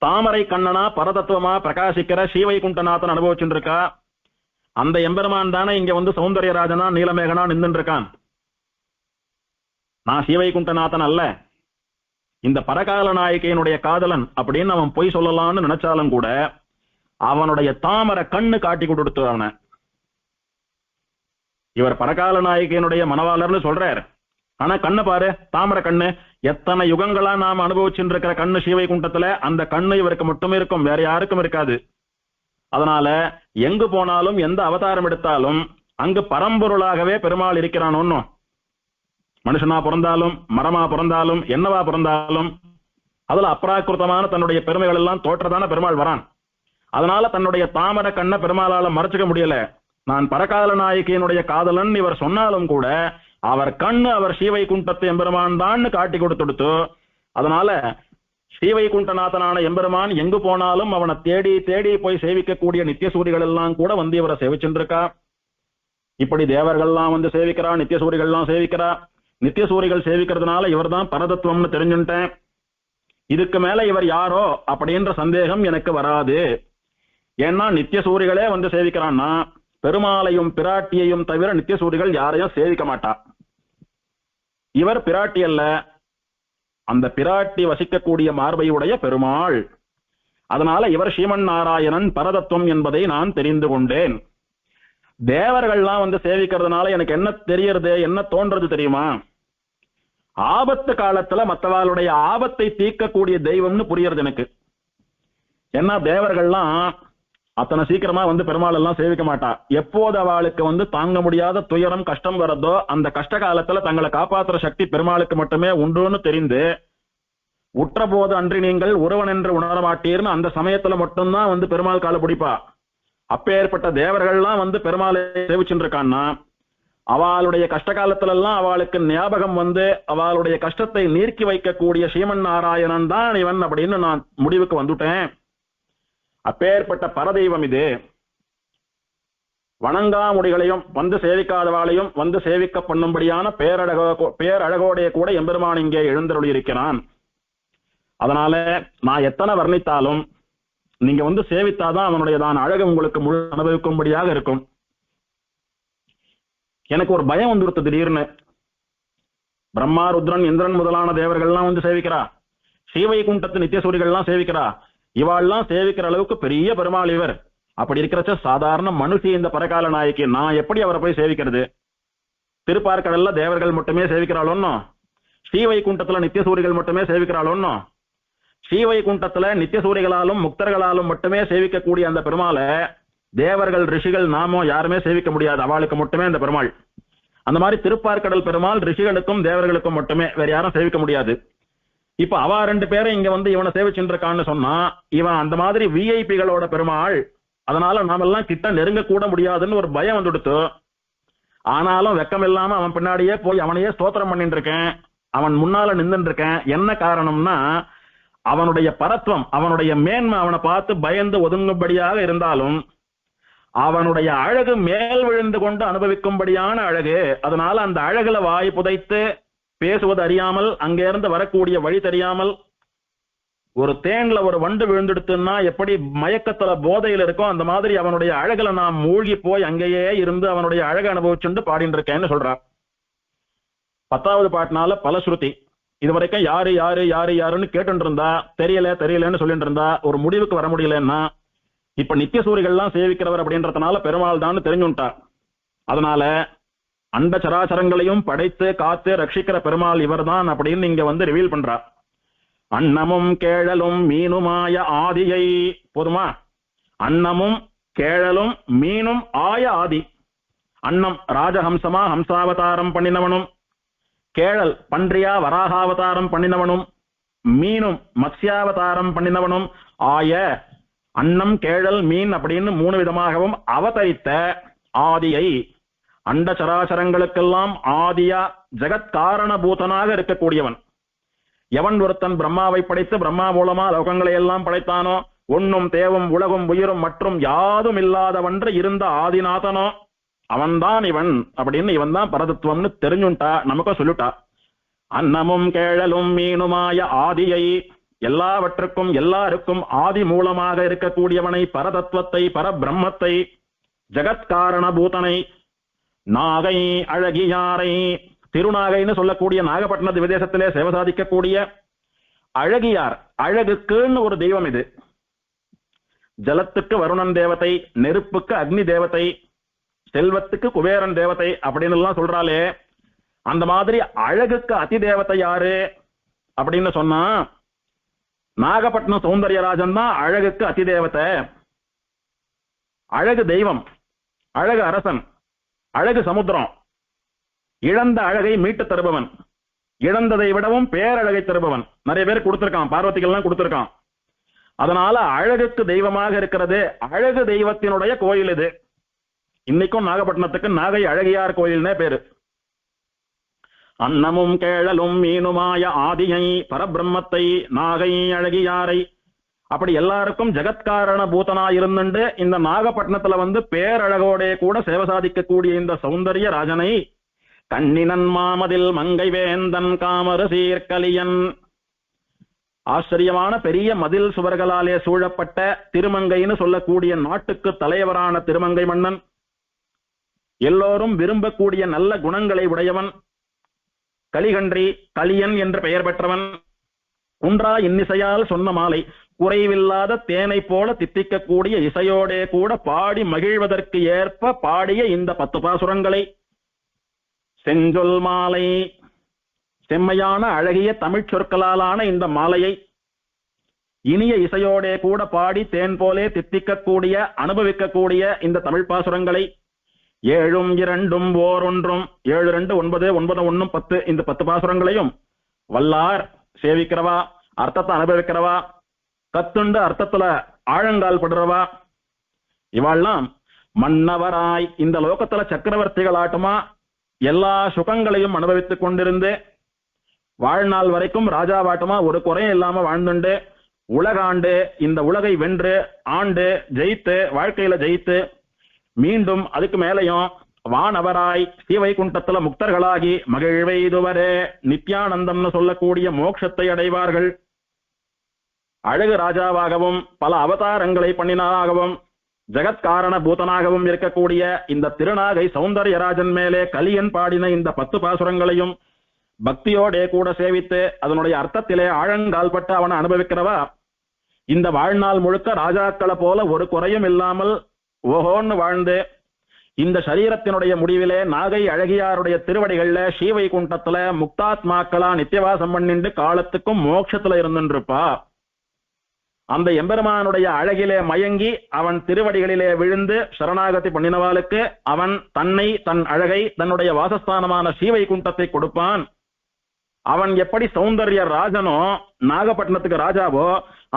தாமரை கண்ணனா பரதத்துவமா பிரகாசிக்கிற ஸ்ரீவைகுண்டநாதன் அனுபவிச்சுட்டு இருக்கா. அந்த எம்பெருமான் தானே இங்க வந்து சௌந்தர்யராஜனா நீலமேகனா நின்று இருக்கான். நான் ஸ்ரீவைகுண்டநாதன் அல்ல, இந்த பரகால நாயகியினுடைய காதலன் அப்படின்னு அவன் பொய் சொல்லலாம்னு நினைச்சாலும் கூட அவனுடைய தாமரை கண்ணு காட்டி கொடுத்து அவனை. இவர் பரகால நாயகியினுடைய மனவாளர்னு சொல்றார், ஆனா கண்ணு பாரு, தாமரை கண்ணு. எத்தனை யுகங்களா நாம் அனுபவிச்சுட்டு இருக்கிற கண்ணு ஸ்ரீவைகுண்டத்துல, அந்த கண்ணு இவருக்கு மட்டுமே இருக்கும், வேற யாருக்கும் இருக்காது. அதனால எங்கு போனாலும் எந்த அவதாரம் எடுத்தாலும் அங்கு பரம்பொருளாகவே பெருமாள் இருக்கிறான். ஒன்னும் மனுஷனா பிறந்தாலும் மரமா பிறந்தாலும் என்னவா பிறந்தாலும் அதுல அப்ராக்கிருத்தமான தன்னுடைய பெருமைகள் எல்லாம் தோற்றதான பெருமாள் வரான். அதனால தன்னுடைய தாமரை கண்ணை பெருமாளால மறைச்சிக்க முடியல. நான் பரகால நாயகியினுடைய காதலன் இவர் சொன்னாலும் கூட அவர் கண்ணு அவர் ஸ்ரீவைகுண்டத்து எம்பெருமான் தான் காட்டி கொடுத்துடுத்து. அதனால ஸ்ரீவைகுண்டநாதனான எம்பெருமான் எங்கு போனாலும் அவனை தேடி தேடி போய் சேவிக்கக்கூடிய நித்திய சூரிகள் எல்லாம் கூட வந்து இவரை சேவிச்சுருக்கா. இப்படி தேவர்கள்லாம் வந்து சேவிக்கிறா, நித்திய சூரிகள்லாம் சேவிக்கிறா. நித்திய சூரிகள் சேவிக்கிறதுனால இவர் தான் பரதத்துவம்னு தெரிஞ்சுட்டேன். இதுக்கு மேல இவர் யாரோ அப்படின்ற சந்தேகம் எனக்கு வராது. ஏன்னா நித்திய சூரிகளே வந்து சேவிக்கிறான்னா பெருமாளையும் பிராட்டியையும் தவிர நித்திய சூரிகள் யாரையும் சேவிக்க மாட்டா. இவர் பிராட்டி அல்ல, அந்த பிராட்டி வசிக்கக்கூடிய மார்பையுடைய பெருமாள். அதனால இவர் ஸ்ரீமன் நாராயணன் பரதத்துவம் என்பதை நான் தெரிந்து கொண்டேன். தேவர்கள்லாம் வந்து சேவிக்கிறதுனால எனக்கு என்ன தெரியறது, என்ன தோன்றது தெரியுமா? ஆபத்து காலத்துல மற்றவாளுடைய ஆபத்தை தீர்க்கக்கூடிய தெய்வம்னு புரியறது எனக்கு. ஏன்னா தேவர்கள்லாம் அத்தனை சீக்கிரமா வந்து பெருமாள் எல்லாம் சேவிக்க மாட்டா. எப்போது அவளுக்கு வந்து தாங்க முடியாத துயரம் கஷ்டம் வரதோ அந்த கஷ்ட காலத்துல தங்களை காப்பாற்றுற சக்தி பெருமாளுக்கு மட்டுமே உண்டுன்னு தெரிந்து உற்ற போது அன்றி நீங்கள் ஒருவன் என்று உணர மாட்டீர்னு அந்த சமயத்துல மட்டும்தான் வந்து பெருமாள் கால பிடிப்பா. அப்பேற்பட்ட தேவர்கள்லாம் வந்து பெருமாளை சேவிச்சுட்டு இருக்கான்னா அவளுடைய கஷ்ட காலத்துல எல்லாம் அவளுக்கு ஞாபகம் வந்து அவளுடைய கஷ்டத்தை நீக்கி வைக்கக்கூடிய ஸ்ரீமன் நாராயணன் தான் இவன் அப்படின்னு நான் முடிவுக்கு வந்துட்டேன். அப்பேற்பட்ட பரதெய்வம் இது. வணங்காமுடிகளையும் வந்து சேவிக்காதவாளையும் வந்து சேவிக்க பண்ணும்படியான பேரழகோடைய கூட எம்பெருமான் இங்கே எழுந்தருளி இருக்கிறான். அதனால நான் எத்தனை வர்ணித்தாலும் நீங்க வந்து சேவித்தாதான் அவனுடைய தான் அழகு உங்களுக்கு முழு அனுபவிக்கும்படியாக இருக்கும். எனக்கு ஒரு பயம் வந்துருத்து திடீர்னு. பிரம்மா ருத்ரன் இந்திரன் முதலான தேவர்கள்லாம் வந்து சேவிக்கிறா, ஸ்ரீவைகுண்டத்து நித்திய சூரிகள்லாம் சேவிக்கிறா. இவாள்லாம் சேவிக்கிற அளவுக்கு பெரிய பெருமாள் இவர். அப்படி இருக்கிறச்ச சாதாரண மனுஷி இந்த பரகால நாயகி, நான் எப்படி அவரை போய் சேவிக்கிறது? திருப்பார்கடல்ல தேவர்கள் மட்டுமே சேவிக்கிறாளோன்னோ, ஸ்ரீவைகுண்டத்துல நித்திய சூரிகள் மட்டுமே சேவிக்கிறாளோன்னோ, ஸ்ரீவைகுண்டத்துல நித்திய சூரிகளாலும் முக்தர்களாலும் மட்டுமே சேவிக்கக்கூடிய அந்த பெருமாளை தேவர்கள் ரிஷிகள் நாமோ யாருமே சேவிக்க முடியாது. அவளுக்கு மட்டுமே அந்த பெருமாள். அந்த மாதிரி திருப்பார்கடல் பெருமாள் ரிஷிகளுக்கும் தேவர்களுக்கும் மட்டுமே, வேற யாரும் சேவிக்க முடியாது. இப்ப அவ ரெண்டு பேரும் இங்க வந்து இவனை சேவிச்சுட்டு இருக்கான்னு சொன்னா இவன் அந்த மாதிரி விஐபிகளோட பெருமாள். அதனால நாமெல்லாம் கிட்ட நெருங்க கூட முடியாதுன்னு ஒரு பயம் வந்துடுத்து. ஆனாலும் வெக்கம் இல்லாம அவன் பின்னாடியே போய் அவனையே ஸ்தோத்திரம் பண்ணிட்டு இருக்கேன், அவன் முன்னால நின்றுட்டு இருக்கேன். என்ன காரணம்னா அவனுடைய பரத்வம், அவனுடைய மேன்மை அவனை பார்த்து பயந்து ஒதுங்கும்படியாக இருந்தாலும் அவனுடைய அழகு மேல் விழுந்து கொண்டு அனுபவிக்கும்படியான அழகு. அதனால அந்த அழகுல வாய் புதைத்து பேசுவது அறியாமல், அங்கிருந்து வரக்கூடிய வழி தெரியாமல், ஒரு தேன்ல ஒரு வண்டு விழுந்துடுத்துன்னா எப்படி மயக்கத்துல போதையில இருக்கும் அந்த மாதிரி அவனுடைய அழகுல நான் மூழ்கி போய் அங்கேயே இருந்து அவனுடைய அழகு அனுபவிச்சுண்டு பாடிட்டு இருக்கேன்னு சொல்றான். 10வது பாட்டினால பலஸ்ருதி. இதுவரைக்கும் யாரு யாரு யாரு யாருன்னு கேட்டு இருந்தா, தெரியலன்னு சொல்லிட்டு இருந்தா, ஒரு முடிவுக்கு வர முடியலன்னா, இப்ப நித்தியசூரிகள்லாம் சேவிக்கிறவர் அப்படின்றதுனால பெருமாள் தான் தெரிஞ்சுட்டா. அதனால அண்ட சராச்சரங்களையும் படைத்து காத்து ரட்சிக்கிற பெருமாள் இவர்தான் அப்படின்னு இங்க வந்து ரிவீல் பண்றா. அன்னமும் கேழலும் மீனுமாய ஆதியை. போதுமா? அன்னமும் கேழலும் மீனும் ஆய ஆதி. அன்னம் ராஜஹம்சமா ஹம்சாவதாரம் பண்ணினவனும், கேழல் பன்றியா வராகாவதாரம் பண்ணினவனும், மீனும் மத்ஸ்யாவதாரம் பண்ணினவனும் ஆய, அன்னம் கேழல் மீன் அப்படின்னு 3 விதமாகவும் அவதரித்த ஆதியை, அண்ட சராசரங்களுக்கெல்லாம் ஆதியா ஜெகத்காரண பூதனாக இருக்கக்கூடியவன். எவன் ஒருத்தன் பிரம்மாவை படைத்து பிரம்மா மூலமா லோகங்களை எல்லாம் படைத்தானோ, ஒன்னும் தேவும் உலகும் உயிரும் மற்றும் யாதும் இல்லாதவன்று இருந்த ஆதிநாதனோ அவன்தான் இவன் அப்படின்னு, இவன் தான் பரதத்துவம்னு தெரிஞ்சுட்டா, நமக்கு சொல்லிட்டா. அன்னமும் கேழலும் மீனுமாய ஆதியை, எல்லாவற்றுக்கும் எல்லாருக்கும் ஆதி மூலமாக இருக்கக்கூடியவனை, பரதத்துவத்தை, பரபிரம்மத்தை, ஜெகத்காரண பூதனை, நாகை அழகியாரை, திருநாகைன்னு சொல்லக்கூடிய நாகப்பட்டின விதேசத்திலே சேவை சாதிக்கக்கூடிய அழகியார், அழகுக்குன்னு ஒரு தெய்வம் இது. ஜலத்துக்கு வருணன் தேவதை, நெருப்புக்கு அக்னி தேவதை, செல்வத்துக்கு குபேரன் தேவதை அப்படின்னு எல்லாம் சொல்றாலே, அந்த மாதிரி அழகுக்கு அதி தேவதை யாரு அப்படின்னு சொன்னா நாகப்பட்டினம் சௌந்தர்யராஜன் தான் அழகுக்கு அதி தேவதை. அழகு தெய்வம், அழகு அரசன், அழகு சமுத்திரம், இழந்த அழகை மீட்டு தருபவன், இழந்ததை விடவும் பேரழகை தருபவன். நிறைய பேர் கொடுத்திருக்கான், பார்வதிகள்லாம் கொடுத்திருக்கான். அதனால அழகுக்கு தெய்வமாக இருக்கிறது, அழகு தெய்வத்தினுடைய கோயில் இது. இன்னைக்கும் நாகப்பட்டினத்துக்கு நாகை அழகியார் கோயில்னே பேரு. அன்னமும் கேழலும் மீனுமாய ஆதியை, பரபிரம்மத்தை, நாகை அழகியாரை, அப்படி எல்லாருக்கும் ஜெகத்காரண பூதனா இருந்துண்டு இந்த நாகப்பட்டினத்துல வந்து பேரழகோட கூட சேவை சாதிக்கக்கூடிய இந்த சௌந்தர்ய ராஜனை, கண்ணினன் மாமதில் மங்கை வேந்தன் காமரு சீர்கலியன், ஆச்சரியமான பெரிய மதில் சுவர்களாலே சூழப்பட்ட திருமங்கைன்னு சொல்லக்கூடிய நாட்டுக்கு தலைவரான திருமங்கை மன்னன், எல்லோரும் விரும்பக்கூடிய நல்ல குணங்களை உடையவன், கலிகன்றி கலியன் என்று பெயர் பெற்றவன், குன்றா இன்னிசையால் சொன்ன மாலை, குறைவில்லாத தேனை போல தித்திக்கக்கூடிய இசையோடே கூட பாடி மகிழ்வதற்கு ஏற்ப பாடிய இந்த 10 பாசுரங்களை, செஞ்சொல் மாலை, செம்மையான அழகிய தமிழ் சொற்களாலான இந்த மாலையை இனிய இசையோடே கூட பாடி தேன் போலே தித்திக்கக்கூடிய அனுபவிக்கக்கூடிய இந்த தமிழ் பாசுரங்களை, 7 2 ஓர் 1 7 2 9 9 1 10 இந்த 10 பாசுரங்களையும் வல்லார் சேவிக்கிறவா, அர்த்தத்தை அனுபவிக்கிறவா, கத்துண்டு அர்த்தத்துல ஆழங்கால் படுறவா, இவாள்லாம் மன்னவராய் இந்த லோகத்துல சக்கரவர்த்திகளாட்டமா எல்லா சுகங்களையும் அனுபவித்துக் கொண்டிருந்து வாழ்நாள் வரைக்கும் ராஜாவாட்டமா ஒரு குறையும் இல்லாம வாழ்ந்துண்டு உலகாண்டு இந்த உலகை வென்று ஆண்டு ஜெயித்து வாழ்க்கையில ஜெயித்து மீண்டும் அதுக்கு மேலையும் வானவராய் ஸ்ரீவைகுண்டத்துல முக்தர்களாகி மகிழ்வெய்துவரே நித்யானந்தம்னு சொல்லக்கூடிய மோட்சத்தை அடைவார்கள். அழகு ராஜாவாகவும் பல அவதாரங்களை பண்ணினாகவும் ஜெகத்காரண பூதனாகவும் இருக்கக்கூடிய இந்த திருநாகை சௌந்தர்யராஜன் மேலே கலியன் பாடின இந்த 10 பாசுரங்களையும் பக்தியோடே கூட சேவித்து அதனுடைய அர்த்தத்திலே ஆழங்கால் பட்டு அவனை அனுபவிக்கிறவா இந்த வாழ்நாள் முழுக்க ராஜாக்களை போல ஒரு குறையும் இல்லாமல் ஓஹோன்னு வாழ்ந்து இந்த சரீரத்தினுடைய முடிவிலே நாகை அழகியாருடைய திருவடிகள்ல ஸ்ரீவைகுண்டத்துல முக்தாத்மாக்களா நித்தியவாசம் பண்ணிண்டு காலத்துக்கும் மோட்சத்துல இருந்துருப்பா. அந்த எம்பெருமானுடைய அழகிலே மயங்கி அவன் திருவடிகளிலே விழுந்து சரணாகதி பண்ணினவாளுக்கு அவன் தன்னை தன் அழகை தன்னுடைய வாசஸ்தானமான ஸ்ரீவைகுண்டத்தை கொடுப்பான். அவன் எப்படி சௌந்தர்ய ராஜனோ நாகப்பட்டினத்துக்கு ராஜாவோ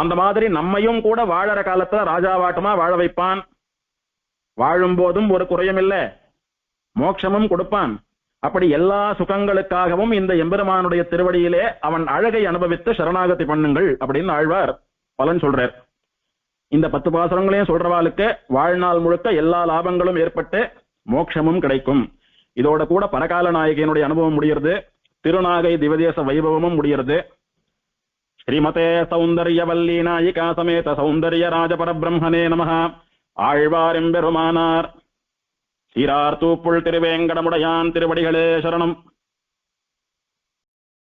அந்த மாதிரி நம்மையும் கூட வாழற காலத்துல ராஜாவாட்டமா வாழ வைப்பான். வாழும் போதும் ஒரு குறையும் இல்லை, மோட்சமும் கொடுப்பான். அப்படி எல்லா சுகங்களுக்காகவும் இந்த எம்பெருமானுடைய திருவடியிலே அவன் அழகை அனுபவித்து சரணாகதி பண்ணுங்கள் அப்படின்னு ஆழ்வார் பலன் சொல்றார். இந்த 10 பாசுரங்களையும் சொல்றவாளுக்கு வாழ்நாள் முழுக்க எல்லா லாபங்களும் ஏற்பட்டு மோட்சமும் கிடைக்கும். இதோட கூட பரகால நாயகியினுடைய அனுபவம் முடிகிறது, திருநாகை திவதேச வைபவமும் முடிகிறது. ஸ்ரீமதே சௌந்தர்யவல்லி நாயிகா சமேத சௌந்தர்ய ராஜ பரபிரம்மனே நமஹ. ஆழ்வாரெம்பெருமானார் சீரார் தூப்புள் திருவேங்கடமுடையான் திருவடிகளே சரணம்.